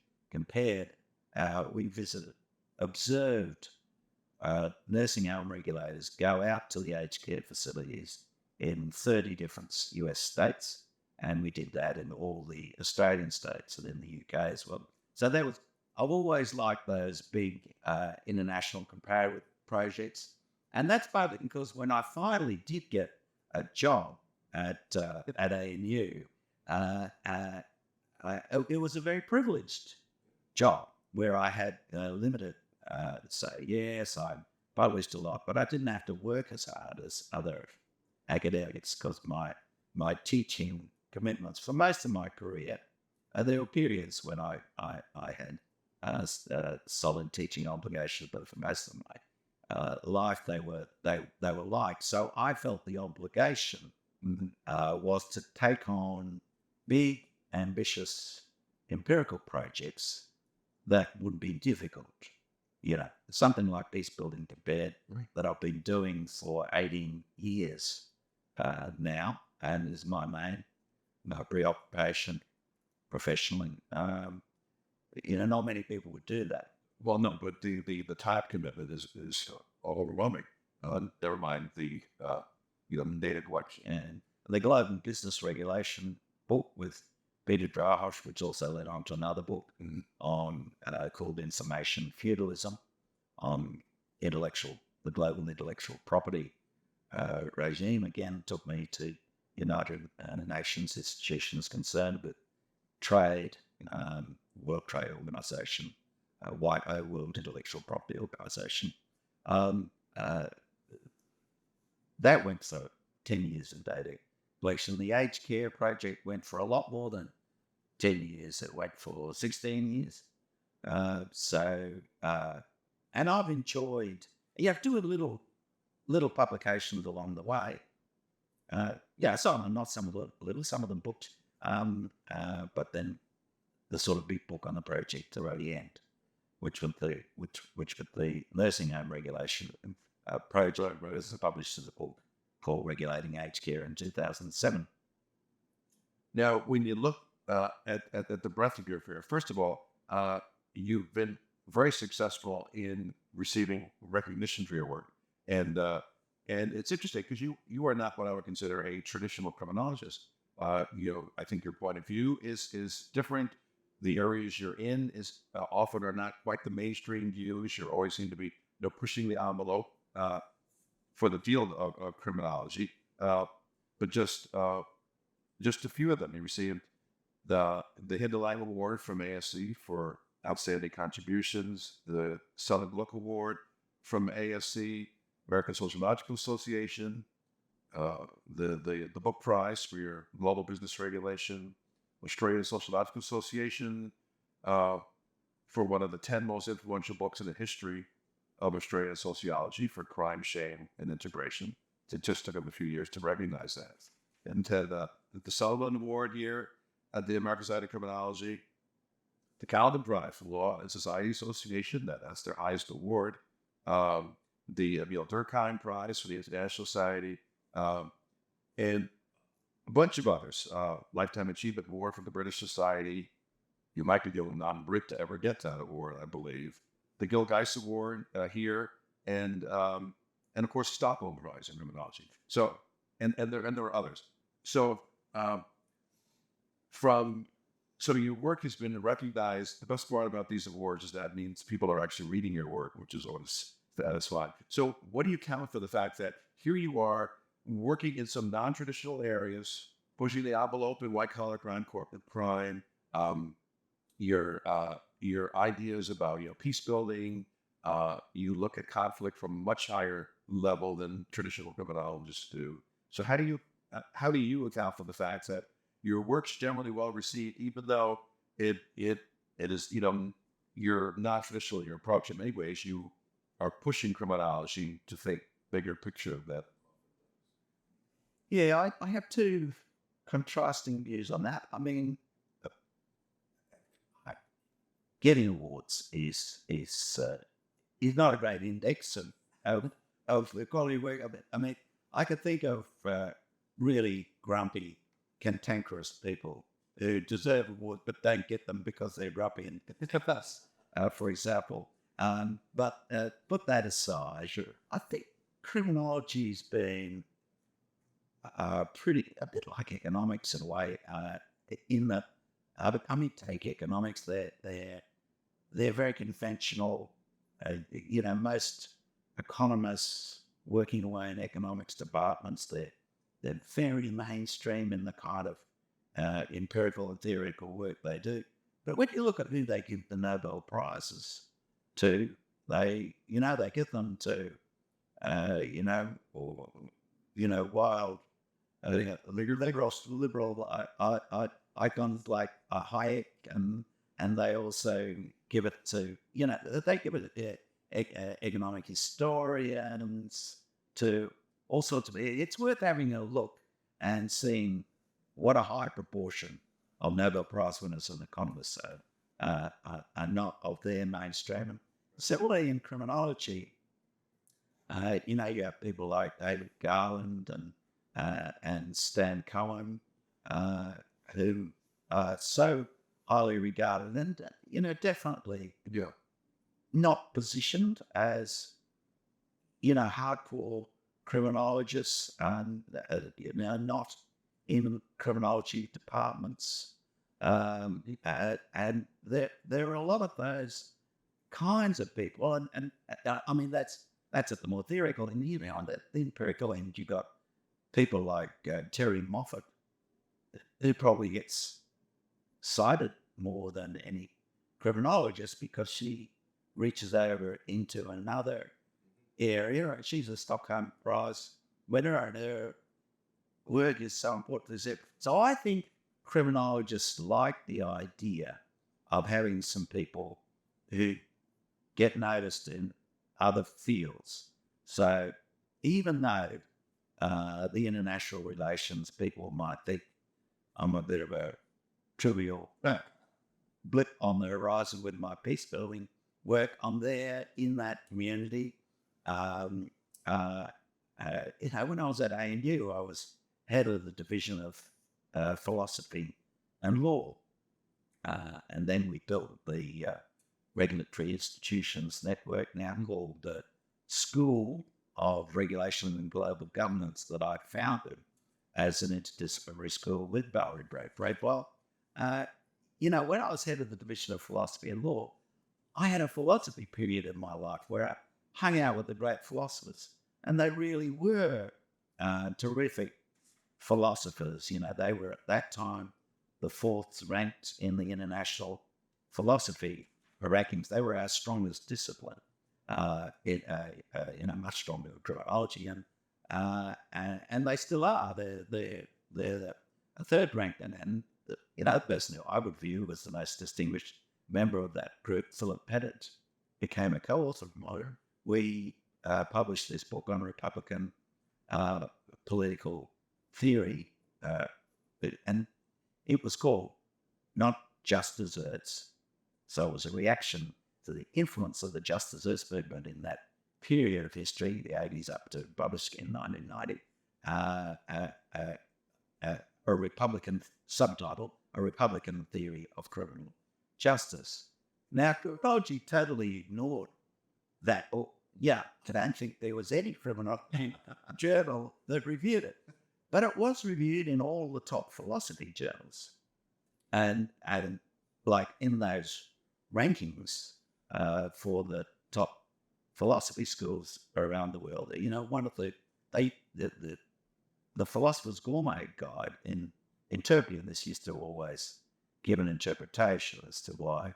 We observed nursing home regulators go out to the aged care facilities in 30 different US states, and we did that in all the Australian states and in the UK as well. So I've always liked those big international comparative projects, and that's partly because when I finally did get a job at ANU, it was a very privileged job where I had limited say, yes, published a lot, but I didn't have to work as hard as other academics because my teaching commitments for most of my career, there were periods when I had solid teaching obligations, but for most of my life they were light. So I felt the obligation was to take on big, ambitious empirical projects that would be difficult. Something like peacebuilding compared that I've been doing for 18 years now, and is my main preoccupation professionally. Not many people would do that. Well, no, but the time commitment is overwhelming. Never mind the data collection. And the Global Business Regulation book with Peter Drahosh, which also led on to another book on called Information Feudalism, on the global intellectual property regime. Again, took me to United Nations institutions concerned with trade, World Trade Organization, World Intellectual Property Organization. That went for 10 years of data collection. The aged care project went for a lot more than 10 years. It went for 16 years. And I've enjoyed, you have to do little publications along the way. Some of them, not some of them little, some of them booked. But then the sort of big book on the project to the end, which with the nursing home regulation project was published as a book called Regulating Aged Care in 2007. Now, when you look at the breadth of your career, first of all, you've been very successful in receiving recognition for your work, and it's interesting because you are not what I would consider a traditional criminologist. I think your point of view is different. The areas you're in is often are not quite the mainstream views. You always seem to be pushing the envelope for the field of criminology. But just a few of them. You received the Hindelang Award from ASC for outstanding contributions, the Southern Look Award from ASC, American Sociological Association, the Book Prize for your Global Business Regulation, Australian Sociological Association for one of the 10 most influential books in the history of Australian sociology for crime, shame, and integration. It just took them a few years to recognize that. And had the Sullivan Award here at the American Society of Criminology, the Calvin Prize for Law and Society Association, that's their highest award, the Emil Durkheim Prize for the International Society, and a bunch of others. Lifetime Achievement Award from the British Society. You might be the only non-Brit to ever get that award, I believe. The Gil Geist Award here, and of course Stockholm Prize in Criminology. So, and there are others. So, so your work has been recognized. The best part about these awards is that means people are actually reading your work, which is always satisfying. So, what do you count for the fact that here you are working in some non-traditional areas, pushing the envelope in white-collar crime, corporate crime, your ideas about peace building, you look at conflict from a much higher level than traditional criminologists do. So how do you account for the fact that your work's generally well received, even though it is you're not traditional in your approach? In many ways, you are pushing criminology to think bigger picture of that. Yeah, I have two contrasting views on that. I mean, getting awards is not a great index of the quality of work. I mean, I could think of really grumpy, cantankerous people who deserve awards but don't get them because they're grumpy and for example. But put that aside, sure. I think criminology's been a bit like economics in a way, in that, take economics, they're very conventional. Most economists working away in economics departments, they're very mainstream in the kind of empirical and theoretical work they do. But when you look at who they give the Nobel Prizes to, they give them to or wild liberal icons like Hayek, and they also give it to they give it economic historians, to all sorts of. It's worth having a look and seeing what a high proportion of Nobel Prize winners and economists are not of their mainstream. And similarly in criminology, you have people like David Garland and Stan Cohen, who are so highly regarded, and definitely Yeah. not positioned as hardcore criminologists, and not in criminology departments. And there are a lot of those kinds of people, and I mean that's at the more theoretical end. On the empirical end, you got people like Terry Moffat, who probably gets cited more than any criminologist because she reaches over into another area. She's a Stockholm Prize winner, and her work is so important. So I think criminologists like the idea of having some people who get noticed in other fields. So even though the international relations people might think I'm a bit of a trivial blip on the horizon with my peacebuilding work, I'm there in that community. When I was at ANU, I was head of the division of philosophy and law. And then we built the Regulatory Institutions Network, now called the School of Regulation and Global Governance, that I founded as an interdisciplinary school with Valerie Braithwaite. Well, when I was head of the division of philosophy and law, I had a philosophy period in my life where I hung out with the great philosophers, and they really were terrific philosophers. They were at that time the fourth ranked in the international philosophy rankings. They were our strongest discipline, much stronger than criminology, and they still are. They're the third ranked, and the person who I would view as the most distinguished member of that group, Philip Pettit, became a co-author of mine. We published this book on Republican political theory, and it was called Not Just Desserts. So it was a reaction to the influence of the Just Desserts movement in that period of history, the 80s up to published in 1990, a Republican subtitle, A Republican Theory of Criminal Justice. Now, criminology totally ignored that. I don't think there was any criminal journal that reviewed it. But it was reviewed in all the top philosophy journals. And like in those rankings for the top philosophy schools around the world, one of the Philosopher's Gourmet Guide in interpreting this used to always give an interpretation as to why,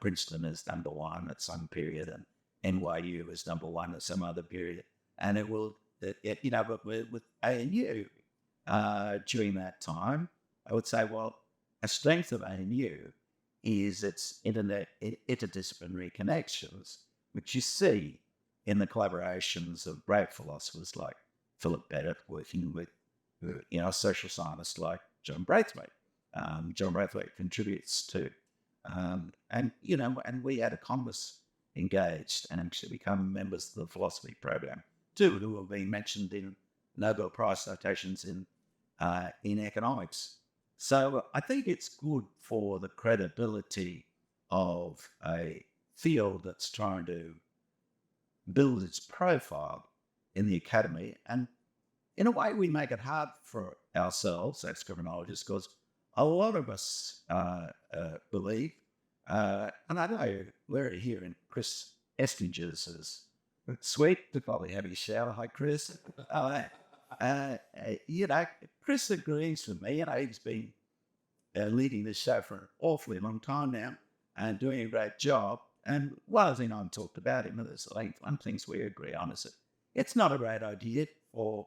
Princeton is number one at some period and NYU is number one at some other period. And it will, but with ANU during that time, I would say, well, a strength of ANU is its interdisciplinary connections, which you see in the collaborations of great philosophers like Philip Pettit working with, social scientists like John Braithwaite. John Braithwaite contributes to, and we had economists engaged and actually become members of the philosophy program too, who have been mentioned in Nobel Prize citations in economics. So I think it's good for the credibility of a field that's trying to build its profile in the academy. And in a way, we make it hard for ourselves as criminologists because a lot of us believe, and I know we're here in Chris Estinger's is sweet to probably have his shower. Hi, Chris. Chris agrees with me. He's been leading this show for an awfully long time now and doing a great job. And one thing I've talked about him, there's one things we agree on is that It's not a great idea for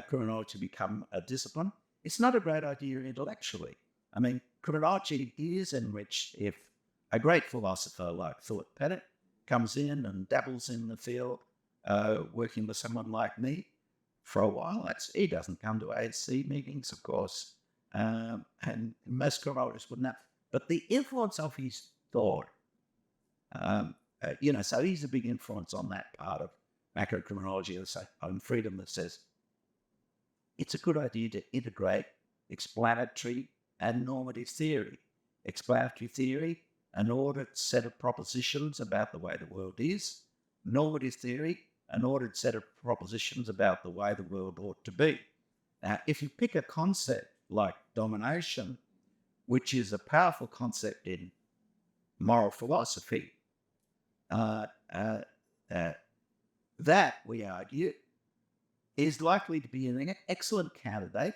criminology to become a discipline. It's not a great idea intellectually. I mean, criminology is enriched if a great philosopher like Philip Pettit comes in and dabbles in the field, working with someone like me for a while. He doesn't come to ASC meetings, of course, and most criminologists wouldn't have. But the influence of his thought, so he's a big influence on that part of macrocriminology and freedom that says it's a good idea to integrate explanatory and normative theory. Explanatory theory, an ordered set of propositions about the way the world is. Normative theory, an ordered set of propositions about the way the world ought to be. Now, if you pick a concept like domination, which is a powerful concept in moral philosophy, that, we argue, is likely to be an excellent candidate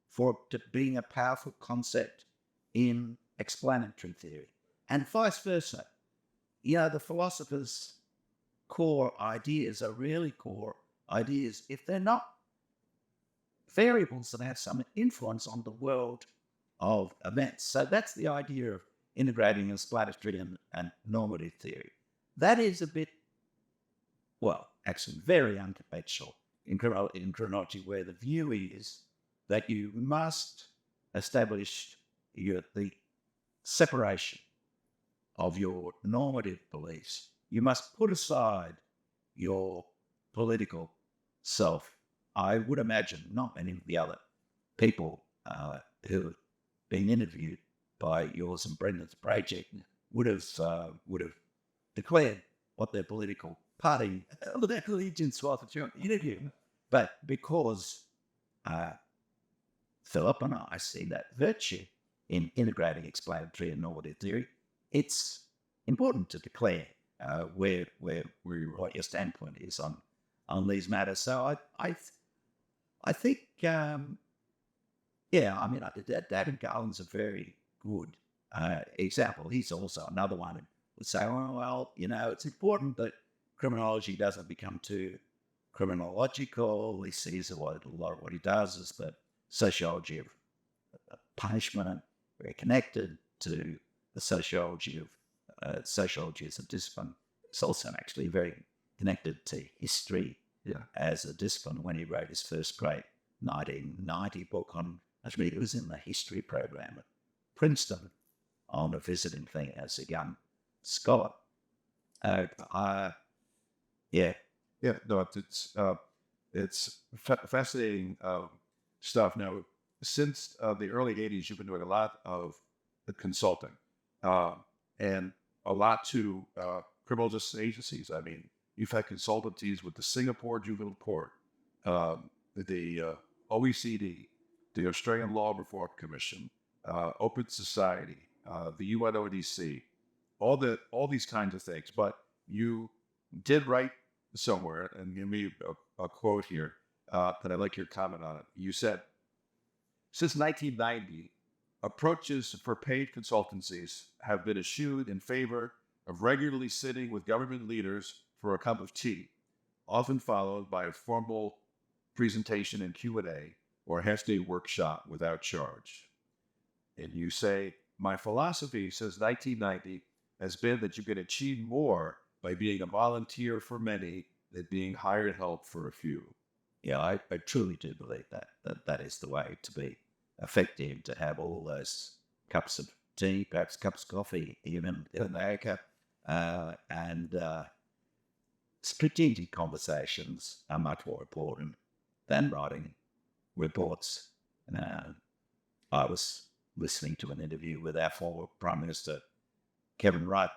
for being a powerful concept in explanatory theory, and vice versa. The philosopher's core ideas are really core ideas if they're not variables that have some influence on the world of events. So that's the idea of integrating explanatory and normative theory. That is a bit, actually very unconventional in criminology, where the view is that you must establish the separation of your normative beliefs. You must put aside your political self. I would imagine not many of the other people who have been interviewed by yours and Brendan's project would have declared what their political party, their allegiance was during the interview. But because Philip and I see that virtue in integrating explanatory and normative theory, it's important to declare what your standpoint is on these matters. So I think, David Garland's a very good example. He's also another one who would say, it's important that criminology doesn't become too criminological. He sees a lot of what he does is the sociology of punishment, very connected to the sociology as a discipline. It's also actually very connected to history as a discipline. When he wrote his first great 1990 book it was in the history program at Princeton on a visiting thing as a young scholar. It's fascinating stuff. Now, since the early 80s, you've been doing a lot of consulting and a lot to criminal justice agencies. I mean, you've had consultancies with the Singapore Juvenile Court, the OECD, the Australian Law Reform Commission, Open Society, the UNODC, all these kinds of things. But you did write somewhere, and give me a quote here that I'd like your comment on it. You said, since 1990, approaches for paid consultancies have been eschewed in favor of regularly sitting with government leaders for a cup of tea, often followed by a formal presentation and Q&A or a half-day workshop without charge. And you say, my philosophy since 1990 has been that you can achieve more by being a volunteer for many than being hired help for a few. Yeah, I truly do believe that is the way to be effective, to have all those cups of tea, perhaps cups of coffee, even in America, and strategic conversations are much more important than writing reports. I was listening to an interview with our former Prime Minister, Kevin Rudd,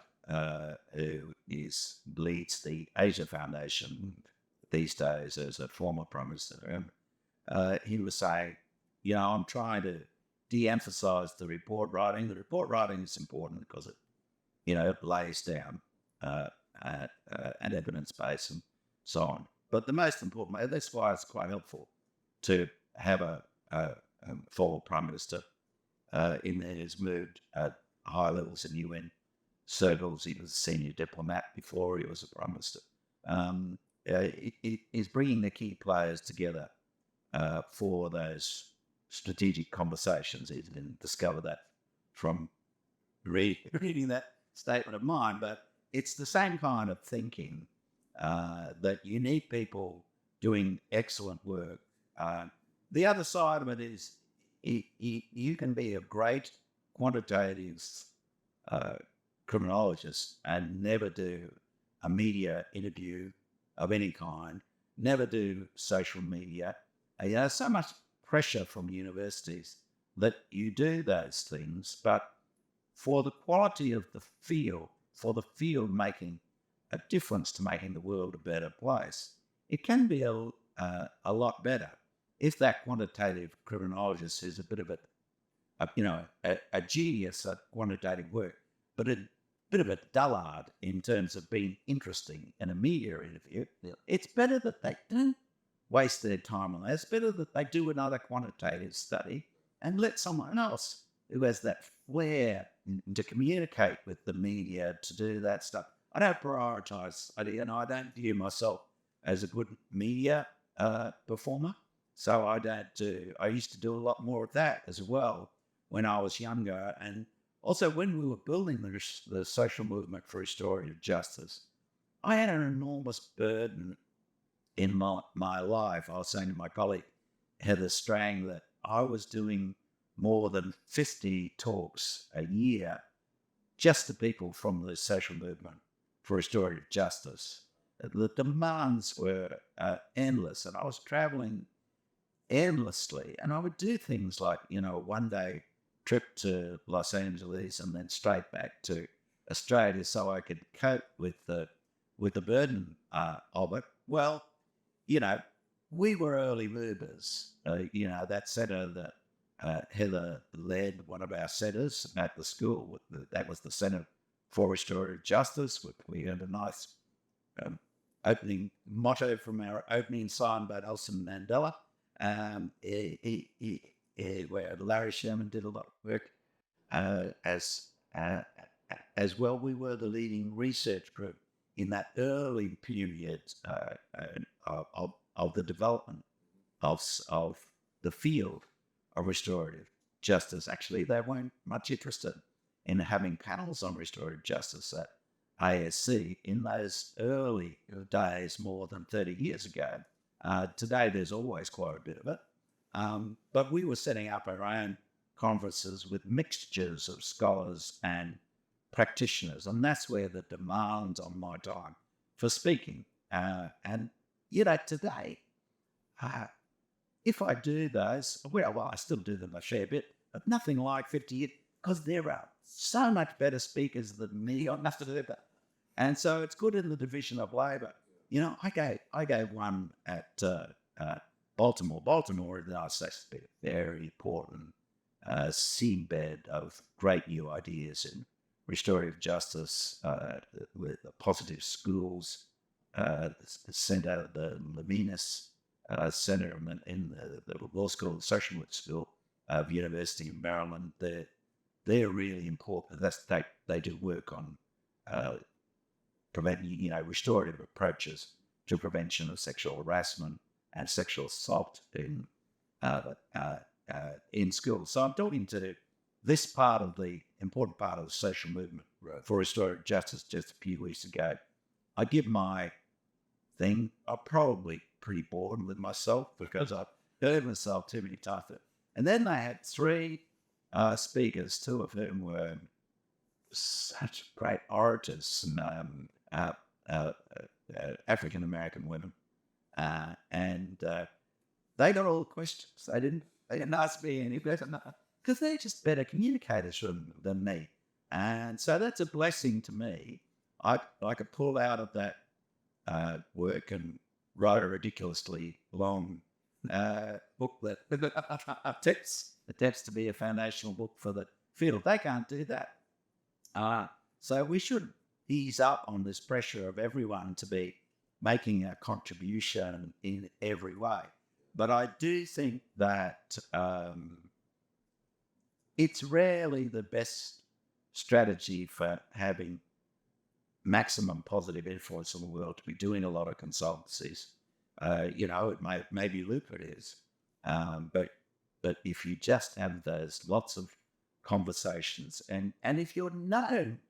who leads the Asia Foundation these days as a former Prime Minister. He was saying, I'm trying to de-emphasize the report writing. The report writing is important because it lays down an evidence base and so on. But the most important, that's why it's quite helpful to have a former Prime Minister in there who's moved at high levels in UN circles. He was a senior diplomat before he was a Prime Minister. it is bringing the key players together for those strategic conversations. You didn't discover that from reading that statement of mine, but it's the same kind of thinking that you need people doing excellent work. The other side of it is you can be a great quantitative criminologist and never do a media interview of any kind, never do social media. There's so much pressure from universities that you do those things, but for the quality of the field, for the field making a difference to making the world a better place, it can be a lot better if that quantitative criminologist is a bit of a genius at quantitative work, but a bit of a dullard in terms of being interesting in a media interview. It's better that they don't waste their time on that. It's better that they do another quantitative study and let someone else who has that flair to communicate with the media to do that stuff. I don't prioritise, I don't view myself as a good media performer. So I used to do a lot more of that as well when I was younger. And also when we were building the social movement for restorative justice, I had an enormous burden in my life. I was saying to my colleague, Heather Strang, that I was doing more than 50 talks a year just to people from the social movement for restorative justice. The demands were endless, and I was traveling endlessly. And I would do things like, one day trip to Los Angeles and then straight back to Australia so I could cope with the burden of it. Well, we were early movers. That centre that Heather led, one of our centres at the school, that was the Centre for Restorative Justice. We had a nice opening motto from our opening sign by Nelson Mandela, where Larry Sherman did a lot of work as well. We were the leading research group in that early period of the development of the field of restorative justice. Actually, they weren't much interested in having panels on restorative justice at ASC in those early days, more than 30 years ago. Today, there's always quite a bit of it. But we were setting up our own conferences with mixtures of scholars and practitioners, and that's where the demand on my time for speaking. And today, if I do those, well, I still do them a fair bit, but nothing like 50 years, because there are so much better speakers than me on enough to do that. And so it's good in the division of labour. I gave one at Baltimore. Baltimore is a very important seabed of great new ideas in restorative justice, with the positive schools, the centre, the Levinas Centre in the law school, the social work school of University of Maryland. They're really important. They do work on preventing, restorative approaches to prevention of sexual harassment and sexual assault in schools. So I'm talking to this part of the important part of the social movement for restorative justice just a few weeks ago. I give my thing. I'm probably pretty bored with myself because I've heard myself too many times. And then they had three speakers, two of whom were such great orators, African-American women. And they got all the questions. They didn't ask me any questions because they're just better communicators than me. And so that's a blessing to me. I could pull out of that work and write a ridiculously long book that attempts to be a foundational book for the field. They can't do that. So we should ease up on this pressure of everyone to be making a contribution in every way. But I do think that it's rarely the best strategy for having maximum positive influence in the world to be doing a lot of consultancies. It may be lucrative, but if you just have those lots of conversations, and if you're known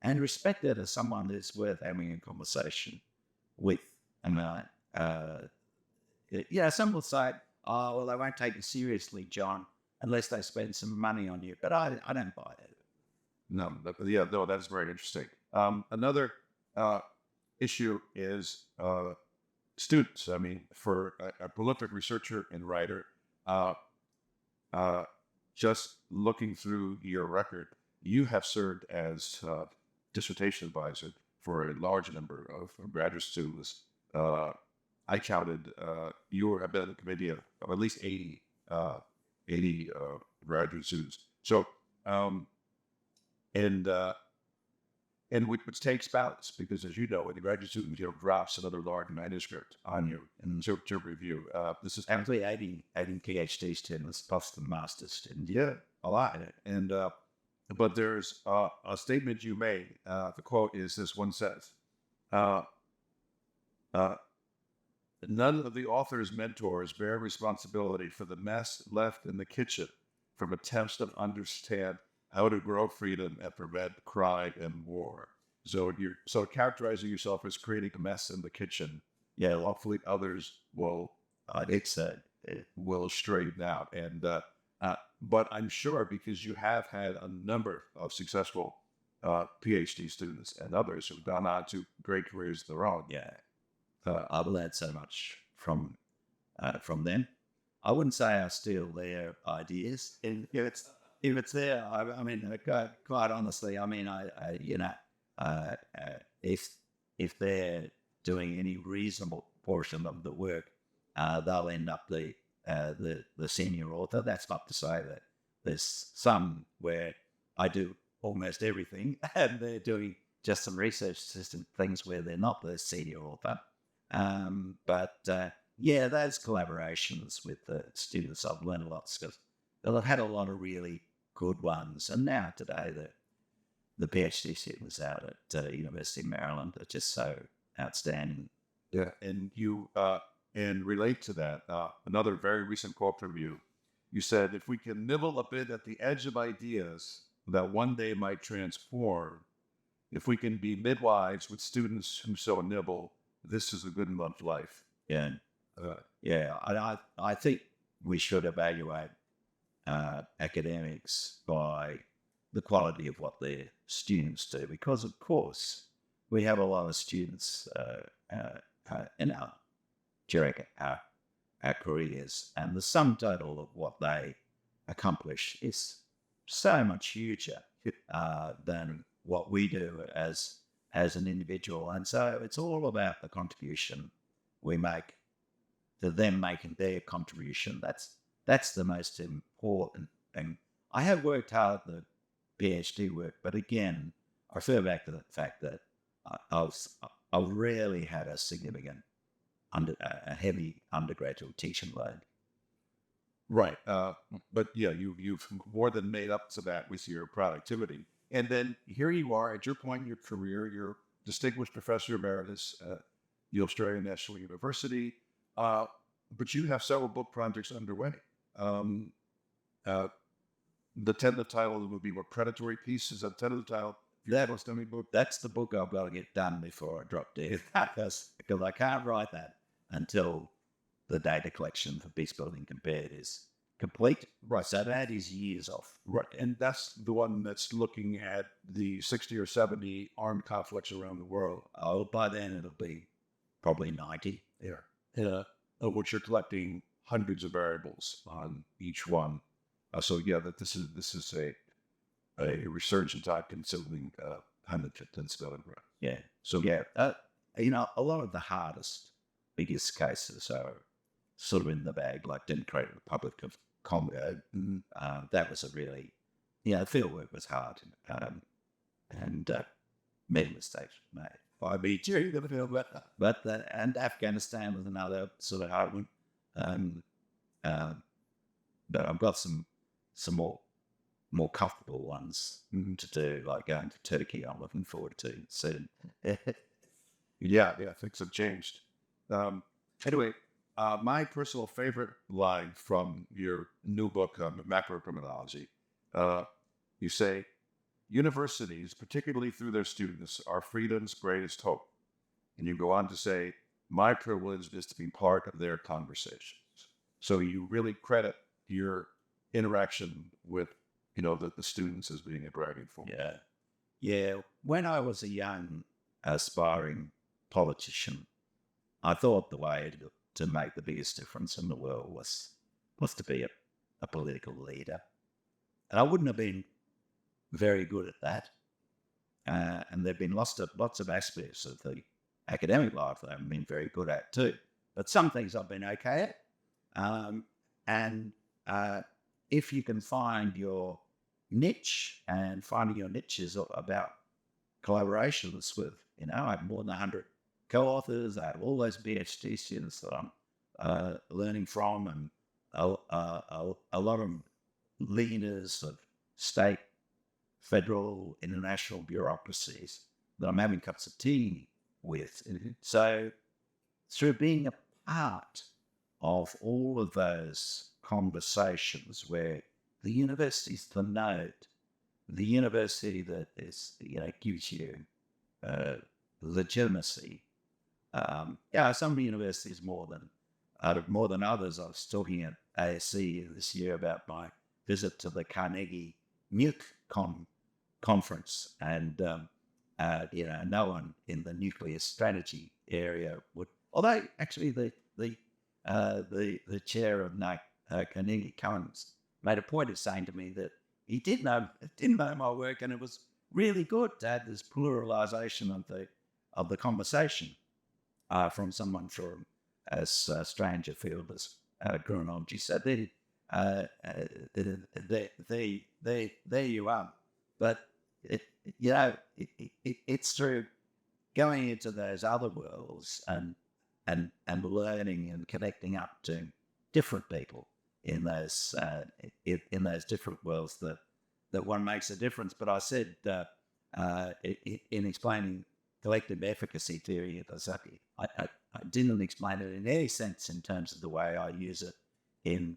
and respected as someone who's worth having a conversation with, some will say, "Oh, well, they won't take you seriously, John, unless they spend some money on you." But I don't buy that. No, that's very interesting. Another issue is students. I mean, for a prolific researcher and writer, just looking through your record, you have served as dissertation advisor for a large number of graduate students. I counted you were been in the committee of at least 80 graduate students. So, which takes balance, because, as you know, when the graduate student drops another large manuscript on you to review, this is Actually 80 PhD students plus the master's student. yeah, a lot. And but there's a statement you made. The quote is this one says, "None of the author's mentors bear responsibility for the mess left in the kitchen from attempts to understand how to grow freedom and prevent crime and war." So you're characterizing yourself as creating a mess in the kitchen. Yeah, Hopefully others will will straighten out. And but I'm sure, because you have had a number of successful PhD students and others who've gone on to great careers of their own. yeah. I've learned so much from them. I wouldn't say I steal their ideas. And if it's there, quite honestly, if they're doing any reasonable portion of the work, they'll end up the senior author. That's not to say that there's some where I do almost everything and they're doing just some research assistant things where they're not the senior author. But those collaborations with the students, I've learned a lot, because they've had a lot of really good ones. And now today, the PhD students out at University of Maryland are just so outstanding. Yeah, and you and relate to that. Another very recent quote from you. You said, "If we can nibble a bit at the edge of ideas that one day might transform, if we can be midwives with students who so nibble, this is a good enough life." Yeah, I think we should evaluate academics by the quality of what their students do, because, of course, we have a lot of students during our careers, and the sum total of what they accomplish is so much huger than what we do as an individual. And so it's all about the contribution we make to them making their contribution. That's the most important thing. I have worked hard at the PhD work, but again, I refer back to the fact that I've rarely had a significant a heavy undergraduate teaching load. Right. But yeah, you've more than made up to that with your productivity. And then here you are at your point in your career. You're distinguished professor emeritus at the Australian National University, but you have several book projects underway. The tentative title of the movie, "What Predatory Peace," is that tentative title? That's the book I've got to get done before I drop dead, because I can't write that until the data collection for Peacebuilding Compared is complete. Right. So that is years off. Right. And that's the one that's looking at the 60 or 70 armed conflicts around the world. Oh, by then it'll be probably 90. Yeah. Which you're collecting hundreds of variables on each one. So yeah, that this is a research and time consuming hundreds of right. Yeah. So yeah, a lot of the hardest, biggest cases are sort of in the bag, like Democratic Republic of Congo. That was a really, the field work was hard, and many mistakes were made. I mean, during the field work. But and Afghanistan was another sort of hard one. But I've got some more comfortable ones to do, like going to Turkey. I'm looking forward to soon. Yeah, things have changed. Anyway, my personal favorite line from your new book, Macrocriminology, you say, universities, particularly through their students, are freedom's greatest hope. And you go on to say, my privilege is to be part of their conversations. So you really credit your interaction with, the students as being a driving force. Yeah. Yeah. When I was a young aspiring politician, I thought the way to make the biggest difference in the world was to be a political leader. And I wouldn't have been very good at that. And there've been lots of aspects of the academic life that I haven't been very good at too. But some things I've been okay at. And if you can find your niche, and finding your niche is about collaborations with, I have more than 100 co-authors. I have all those PhD students that I'm learning from, and a lot of leaders of state, federal, international bureaucracies that I'm having cups of tea with. Mm-hmm. So through being a part of all of those conversations where the university's the node, the university that is, gives you legitimacy. Some universities more than others. I was talking at ASC this year about my visit to the Carnegie Nuke conference, and no one in the nuclear strategy area would. Although actually the chair of Carnegie Commons made a point of saying to me that he didn't know my work, and it was really good to have this pluralization of the conversation from someone from as strange a field as criminology. So there you are. But it's through going into those other worlds and learning and connecting up to different people in those different worlds that one makes a difference. But I said in explaining collective efficacy theory, I didn't explain it in any sense in terms of the way I use it in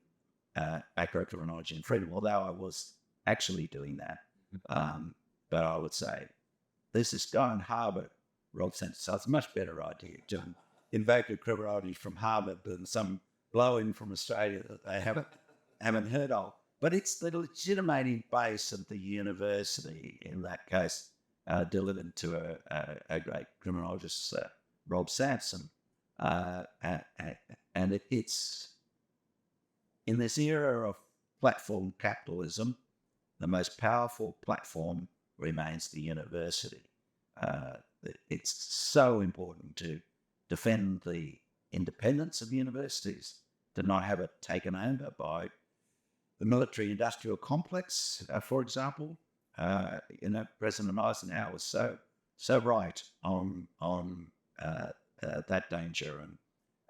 macrocriminology and freedom, although I was actually doing that. But I would say there's this guy in Harvard, Rob Sent, so it's a much better idea to invoke a criminology from Harvard than some blow-in from Australia that they haven't heard of. But it's the legitimating base of the university, in that case, delivered to a great criminologist, Rob Sampson. And it's in this era of platform capitalism, the most powerful platform remains the university. It's so important to defend the independence of universities, to not have it taken over by the military-industrial complex, for example. President Eisenhower was so right on that danger,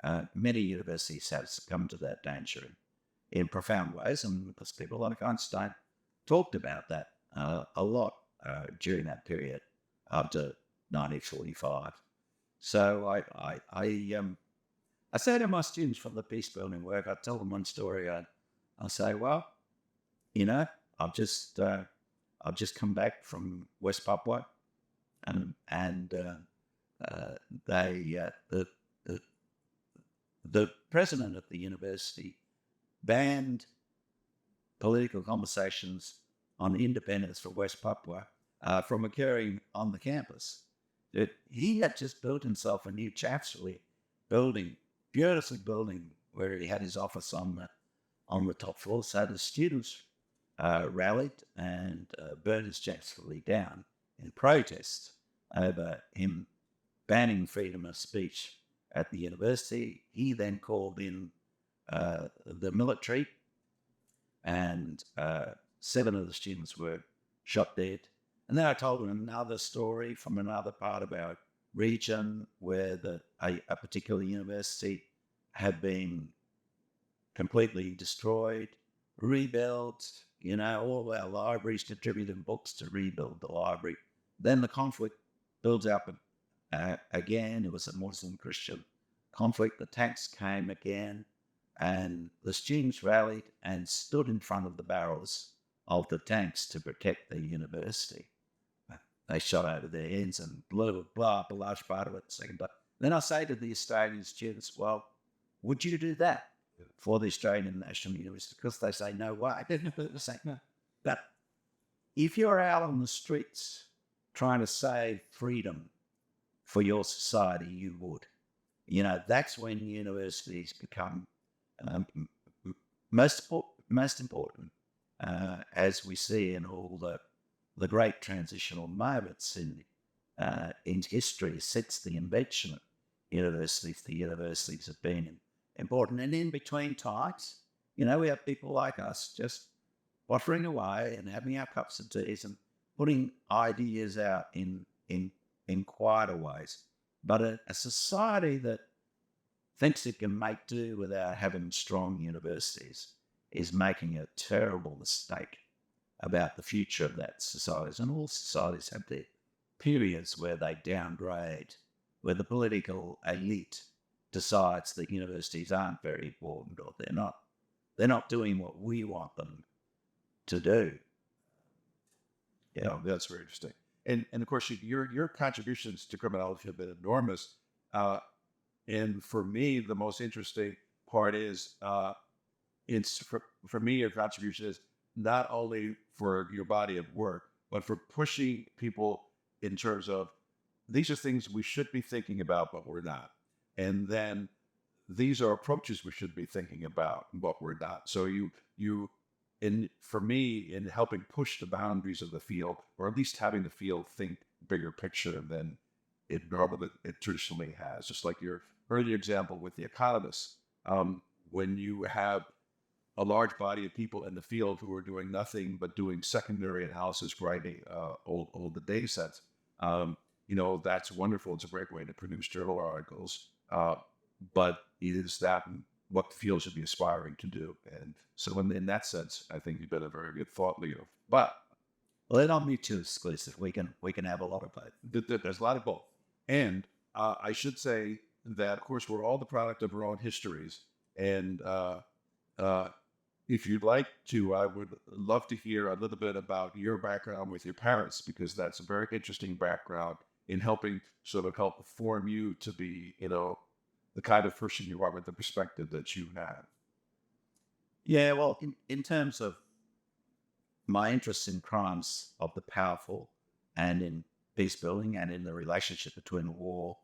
and many universities have succumbed to that danger in profound ways, and because people like Einstein talked about that a lot during that period up to 1945. So I say to my students from the peacebuilding work, I tell them one story. I say, well, I've just come back from West Papua, and the president of the university banned political conversations on independence for West Papua from occurring on the campus. He had just built himself a new chancellorly building, beautiful building, where he had his office on the top floor. So the students rallied and burned his chancellorly down in protest over him banning freedom of speech at the university. He then called in the military, and 7 of the students were shot dead. And then I told him another story from another part of our region where a particular university had been completely destroyed, rebuilt. All our libraries contributed books to rebuild the library. Then the conflict builds up again, it was a Muslim-Christian conflict. The tanks came again, and the students rallied and stood in front of the barrels of the tanks to protect the university. They shot over their heads and blew up a large part of it. But then I say to the Australian students, well, would you do that for the Australian National University? Because they say, no way. They say, no. But if you're out on the streets trying to save freedom for your society, you would. That's when universities become most important, as we see in all the great transitional moments in history since the invention of universities. The universities have been important. And in between times, we have people like us just pottering away and having our cups of teas and putting ideas out in quieter ways. But a society that thinks it can make do without having strong universities is making a terrible mistake about the future of that society. And all societies have their periods where they downgrade, where the political elite decides that universities aren't very important, or they're not doing what we want them to do. Yeah, that's very interesting. And of course, your contributions to criminology have been enormous. And for me, the most interesting part is, for me, your contribution is not only for your body of work, but for pushing people in terms of these are things we should be thinking about, but we're not. And then these are approaches we should be thinking about, but we're not. So for me, in helping push the boundaries of the field, or at least having the field think bigger picture than it traditionally has, just like your earlier example with the economists, when you have a large body of people in the field who are doing nothing but doing secondary analysis, writing all the data sets, that's wonderful. It's a great way to produce journal articles, but is that what the field should be aspiring to do? And so in that sense, I think you've been a very good thought leader. But they're not mutually exclusive. We can have a lot of both. There's a lot of both. And I should say that, of course, we're all the product of our own histories. And if you'd like to, I would love to hear a little bit about your background with your parents, because that's a very interesting background in helping help form you to be, the kind of person you are with the perspective that you have. Yeah, well, in terms of my interest in crimes of the powerful and in peace building and in the relationship between war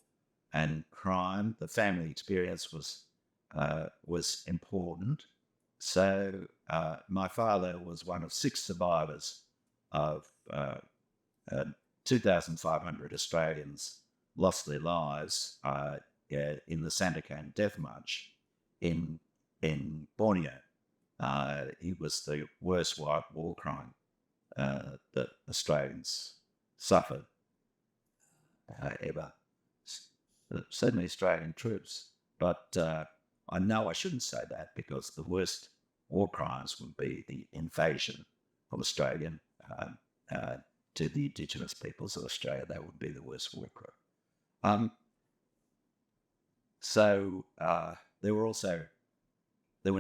and crime, the family experience was important. So my father was one of 6 survivors of 2,500 Australians lost their lives in the Sandakan Death March in Borneo. It was the worst war crime that Australians suffered ever. Certainly Australian troops. But I know I shouldn't say that, because the worst war crimes would be the invasion of Australia to the Indigenous peoples of Australia. That would be the worst war crime. So there were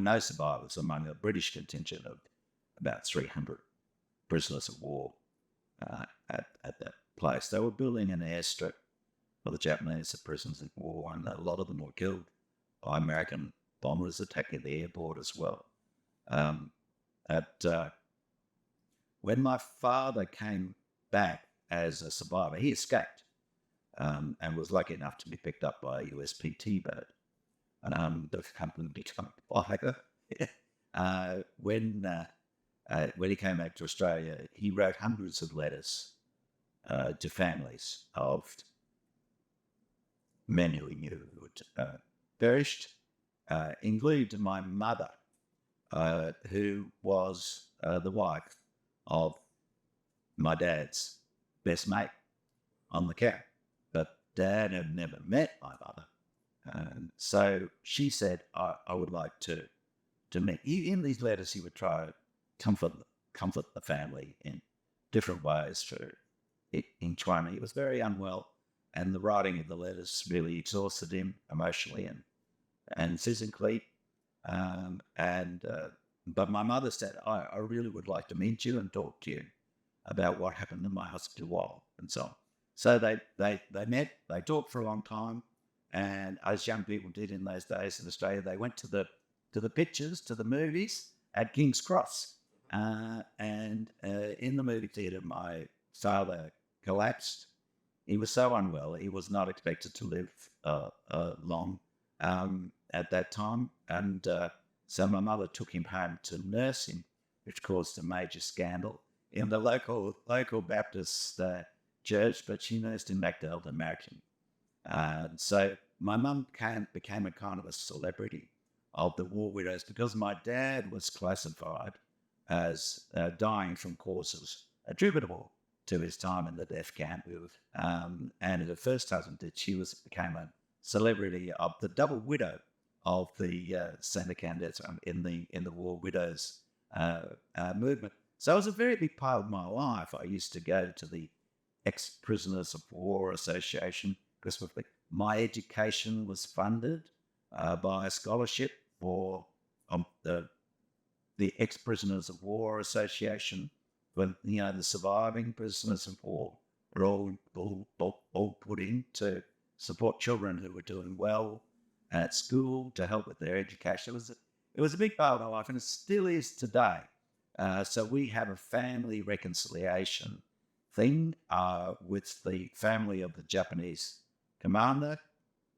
no survivors among a British contingent of about 300 prisoners of war at that place. They were building an airstrip for the Japanese prisoners of war, and a lot of them were killed by American bombers attacking the airport as well. When my father came back as a survivor, he escaped and was lucky enough to be picked up by a USPT boat. The company became fire. When he came back to Australia, he wrote hundreds of letters to families of men who he knew who had perished, including my mother, who was the wife of my dad's best mate on the camp. But Dad had never met my mother. So she said, I would like to meet. In these letters, he would try to comfort the family in different ways. In China, he was very unwell. and the writing of the letters really exhausted him emotionally and physically. But my mother said, I really would like to meet you and talk to you about what happened in my hospital and so on. So they met, they talked for a long time, and as young people did in those days in Australia, they went to the pictures, to the movies at King's Cross. In the movie theatre, my father collapsed. He was so unwell, he was not expected to live long at that time. And so my mother took him home to nurse him, which caused a major scandal in the local Baptist church, but she nursed him back to Elder American. So my mum became a kind of a celebrity of the war widows because my dad was classified as dying from causes attributable to his time in the death camp. And her first husband became a celebrity of the double widow of the Santa Candidates in the war widows movement. So it was a very big part of my life. I used to go to the Ex-Prisoners of War Association because my education was funded by a scholarship for the Ex-Prisoners of War Association. When the surviving prisoners of war were all put in to support children who were doing well at school, to help with their education. It was a big part of my life, and it still is today. So we have a family reconciliation thing with the family of the Japanese commander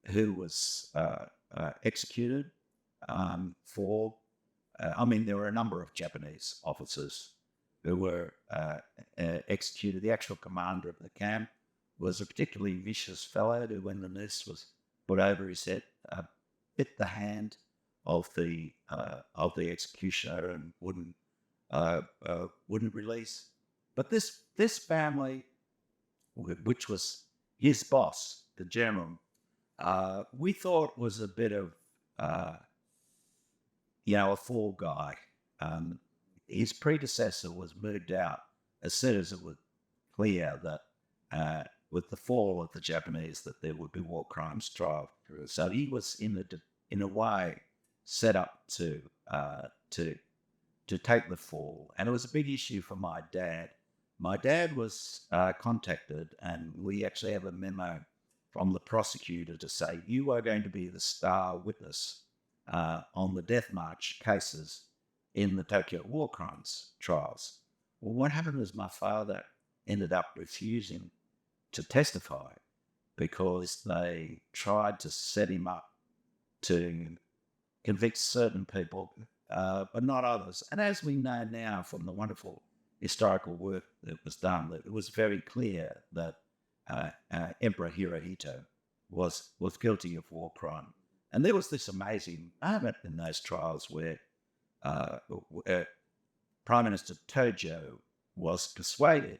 who was executed for. There were a number of Japanese officers who were executed. The actual commander of the camp was a particularly vicious fellow who, when the noose was put over his head, bit the hand of the executioner and wouldn't release. But this family, which was his boss, the general, we thought was a bit of a fall guy. His predecessor was moved out as soon as it was clear that with the fall of the Japanese that there would be war crimes trial. So he was in a way set up to take the fall, and it was a big issue for my dad. My dad was contacted, and we actually have a memo from the prosecutor to say, you are going to be the star witness on the death march cases in the Tokyo war crimes trials. Well, what happened was my father ended up refusing to testify because they tried to set him up to convict certain people, but not others. And as we know now from the wonderful historical work that was done, that it was very clear that Emperor Hirohito was guilty of war crime. And there was this amazing moment in those trials where Prime Minister Tojo was persuaded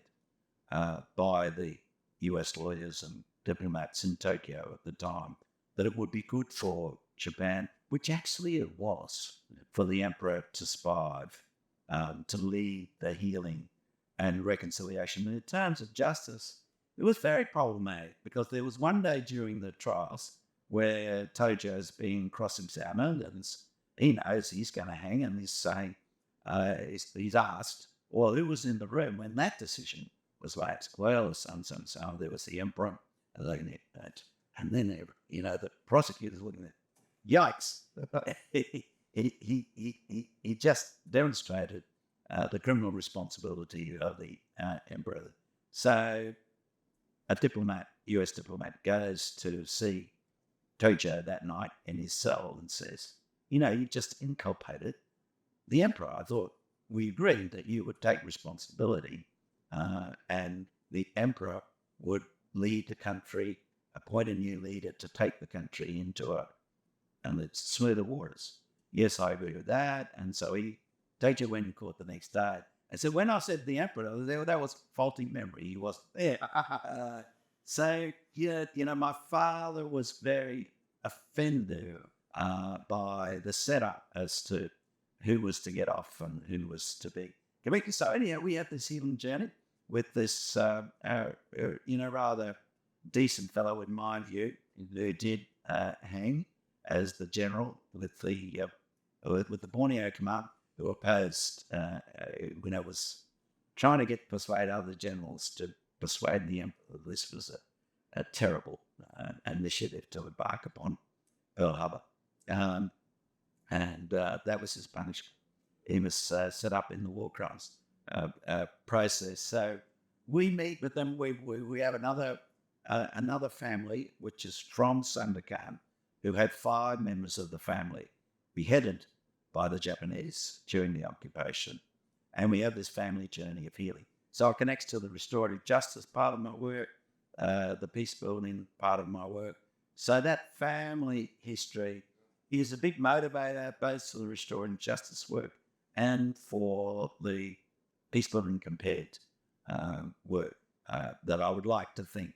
by the US lawyers and diplomats in Tokyo at the time that it would be good for Japan, which actually it was, for the emperor to survive, to lead the healing and reconciliation. And in terms of justice, it was very problematic because there was one day during the trials where Tojo's being cross-examined and he knows he's going to hang, and he's saying, he's asked, well, who was in the room when that decision was made? Well, so there was the emperor, and then the prosecutor's looking at, yikes! he just demonstrated the criminal responsibility of the emperor. So a US diplomat, goes to see Tojo that night in his cell and says, you just inculpated the emperor. I thought we agreed that you would take responsibility and the emperor would lead the country, appoint a new leader to take the country into smoother waters. Yes, I agree with that. And so Tojo went in court the next day and said, when I said the emperor, that was faulty memory. He wasn't there. So, my father was very offended by the setup as to who was to get off and who was to be convicted. So anyhow, we had this healing journey with this, rather decent fellow in my view, who did hang as the general with the Borneo Command, who opposed, was trying to persuade other generals to persuade the emperor that this was a terrible initiative to embark upon Pearl Harbor. And that was his punishment. He was set up in the war crimes process. So we meet with them. We have another family, which is from Sandakan, who had 5 members of the family beheaded by the Japanese during the occupation. And we have this family journey of healing. So it connects to the restorative justice part of my work, the peace building part of my work. So that family history is a big motivator both for the restorative justice work and for the peace building compared work that I would like to think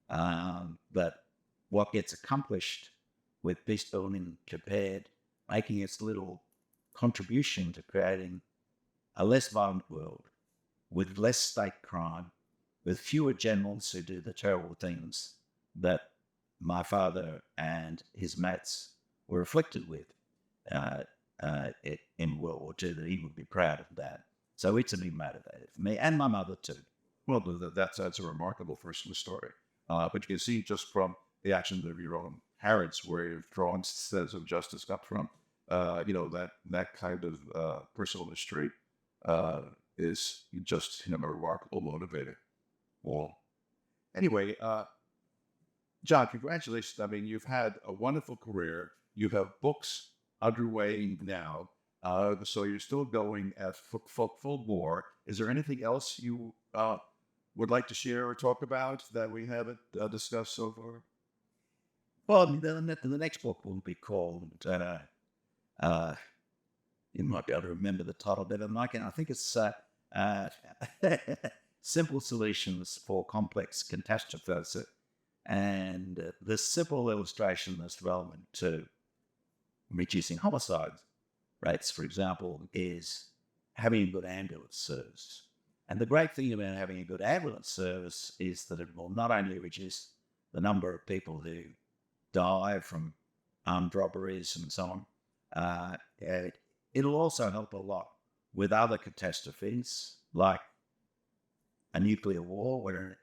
that what gets accomplished with peace building compared, making its little contribution to creating a less violent world with less state crime, with fewer generals who do the terrible things that my father and his mates were afflicted with in World War II, that he would be proud of that. So it's a big motivator for me and my mother too. Well, that's a remarkable personal story. But you can see just from the actions of your own parents where you've drawn sense of justice up from, that kind of personal history is just a remarkable motivator. Well, anyway, John, congratulations. I mean, you've had a wonderful career. You have books underway now. So you're still going at full bore. Is there anything else you would like to share or talk about that we haven't discussed so far? Well, the next book will be called, you might be able to remember the title better than I can. I think it's Simple Solutions for Complex Catastrophes. And the simple illustration that's relevant to reducing homicide rates, for example, is having a good ambulance service. And the great thing about having a good ambulance service is that it will not only reduce the number of people who die from armed robberies and so on, it'll also help a lot with other catastrophes like a nuclear war, where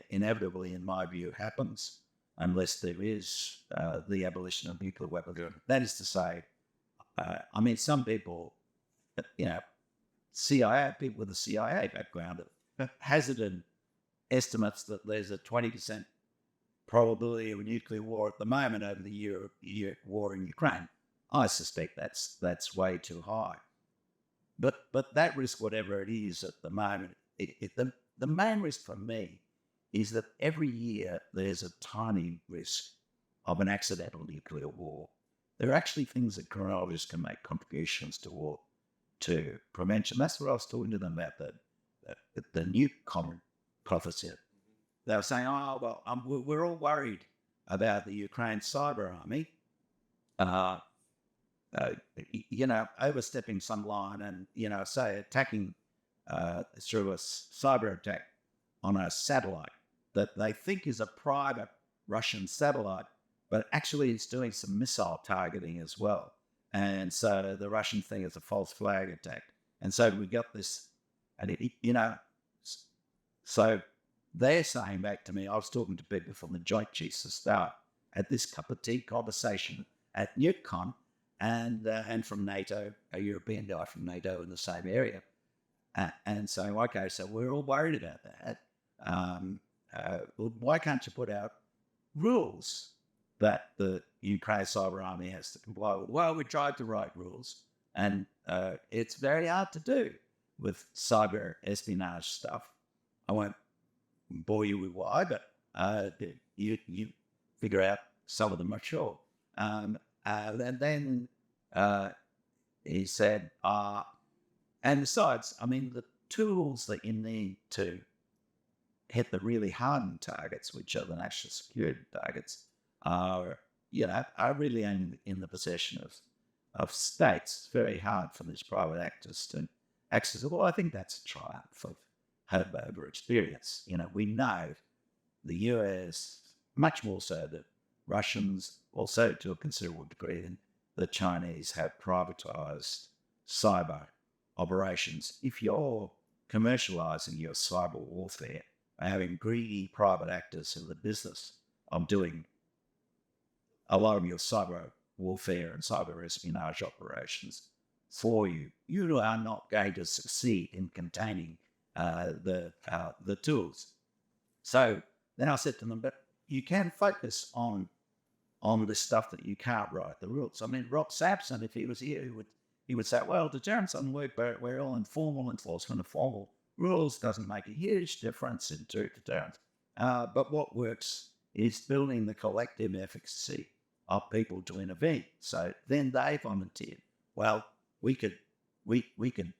inevitably, in my view, happens unless there is the abolition of nuclear weapons. Yeah. That is to say, some people, CIA, people with a CIA background have hazarded estimates that there's a 20% probability of a nuclear war at the moment over the year war in Ukraine. I suspect that's way too high. But that risk, whatever it is at the moment, the main risk for me is that every year there's a tiny risk of an accidental nuclear war. There are actually things that criminologists can make contributions to prevention. That's what I was talking to them about, the nuke prophecy. They were saying, we're all worried about the Ukraine cyber army, overstepping some line and, say attacking through a cyber attack on a satellite that they think is a private Russian satellite, but actually it's doing some missile targeting as well. And so the Russian thing is a false flag attack. And so we got this, and so they're saying back to me, I was talking to people from the Joint Chiefs of Staff at this cup of tea conversation at NUCCON and from NATO, a European guy from NATO in the same area. And saying, okay, so we're all worried about that. Why can't you put out rules that the Ukraine cyber army has to comply with? Well, we tried to write rules, and it's very hard to do with cyber espionage stuff. I won't bore you with why, but you figure out some of them, I'm sure. And then he said, and besides, the tools that you need to hit the really hardened targets, which are the national security targets, are really only in the possession of states. It's very hard for these private actors to access it. Well, I think that's a triumph of hope over experience. We know the US, much more so the Russians, also to a considerable degree, and the Chinese have privatized cyber operations. If you're commercializing your cyber warfare, having greedy private actors in the business of doing a lot of your cyber warfare and cyber espionage operations for you, you are not going to succeed in containing the tools. So then I said to them, but you can focus on this stuff that you can't write the rules. I mean, Rob Sampson, if he was here, he would say, well, deterrence doesn't work, but we're all informal enforcement of formal rules doesn't make a huge difference in deterrence. But what works is building the collective efficacy of people to intervene. So then they volunteered. Well, we could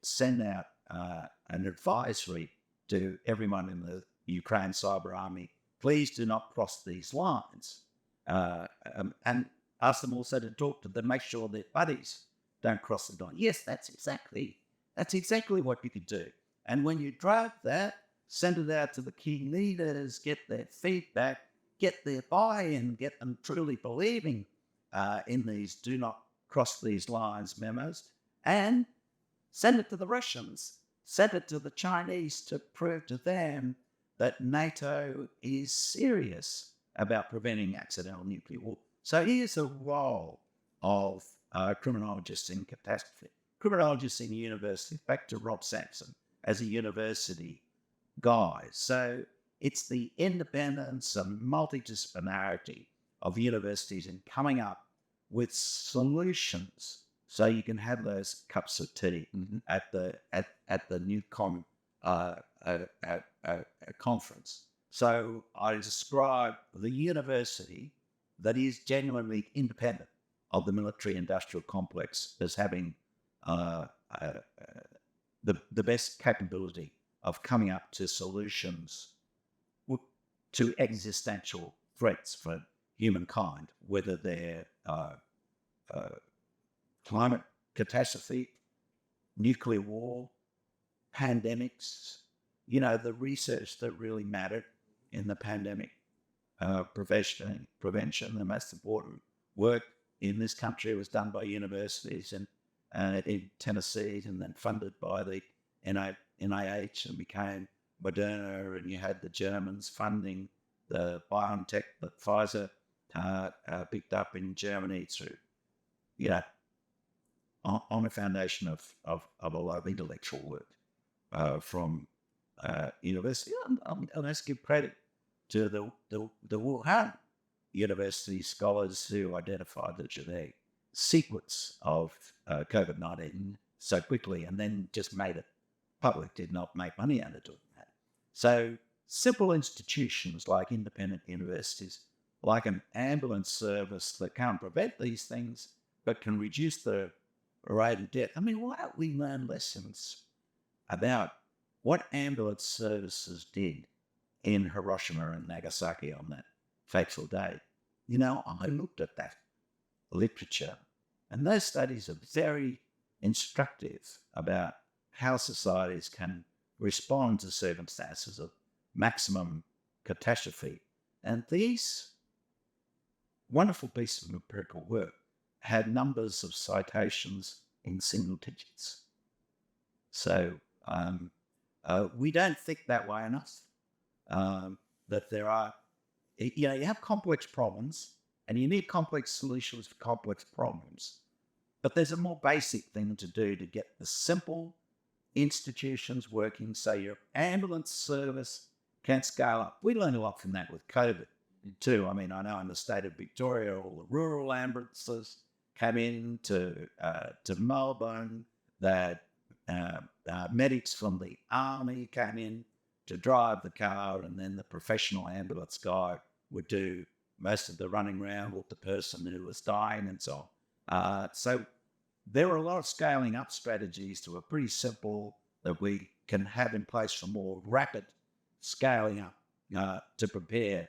send out an advisory to everyone in the Ukraine cyber army. Please do not cross these lines, and ask them also to talk to them, make sure their buddies don't cross the line. Yes, that's exactly what you could do. And when you drive that, send it out to the key leaders, get their feedback, get their buy-in, get them truly believing in these do not cross these lines memos, and send it to the Russians, send it to the Chinese to prove to them that NATO is serious about preventing accidental nuclear war. So here's a role of criminologists in catastrophe, criminologists in universities, back to Rob Sampson as a university guy. So it's the independence and multidisciplinarity of universities in coming up with solutions so you can have those cups of tea at the Newcom conference. So I describe the university that is genuinely independent of the military-industrial complex as having the best capability of coming up to solutions to existential threats for humankind, whether they're climate catastrophe, nuclear war, pandemics, the research that really mattered in the pandemic prevention, the most important work in this country was done by universities and in Tennessee, and then funded by the NIH and became Moderna, and you had the Germans funding the BioNTech that Pfizer picked up in Germany through, on a foundation of a lot of intellectual work from university. And let's give credit to the Wuhan University scholars who identified the genetic sequence of COVID-19 so quickly and then just made it public, did not make money out of doing that. So simple institutions like independent universities, like an ambulance service that can't prevent these things, but can reduce the rate of death. I mean, why don't we learn lessons about what ambulance services did in Hiroshima and Nagasaki on that fateful day? I looked at that literature, and those studies are very instructive about how societies can respond to circumstances of maximum catastrophe. And these wonderful pieces of empirical work had numbers of citations in single digits. So we don't think that way enough, that there are, you have complex problems and you need complex solutions for complex problems. But there's a more basic thing to do to get the simple institutions working so your ambulance service can scale up. We learned a lot from that with COVID too. I mean, I know in the state of Victoria, all the rural ambulances came in to Melbourne, that medics from the army came in to drive the car, and then the professional ambulance guy would do most of the running around with the person who was dying and so on. So there are a lot of scaling up strategies to a pretty simple that we can have in place for more rapid scaling up to prepare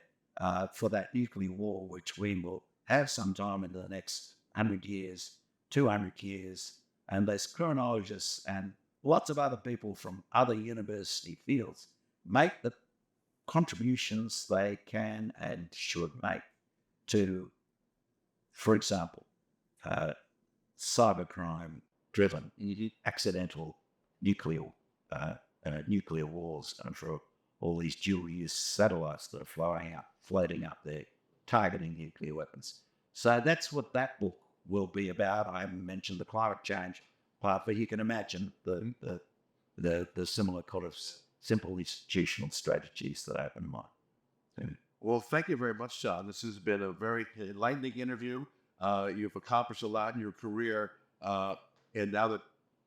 for that nuclear war, which we will have sometime in the next 100 years, 200 years. And there's criminologists and lots of other people from other university fields make the contributions they can and should make to, for example, cybercrime driven accidental nuclear nuclear wars, and for all these dual-use satellites that are floating up there, targeting nuclear weapons. So that's what that book will be about. I haven't mentioned the climate change part, but you can imagine the similar kind of simple institutional strategies that I have in mind. Well, thank you very much, John. This has been a very enlightening interview. You've accomplished a lot in your career, and now that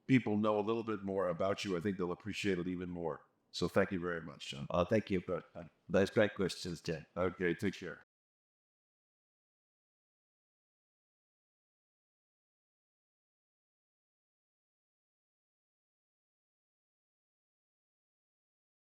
people know a little bit more about you, I think they'll appreciate it even more. So thank you very much, John. Thank you for those great questions, Jay. Okay, take care.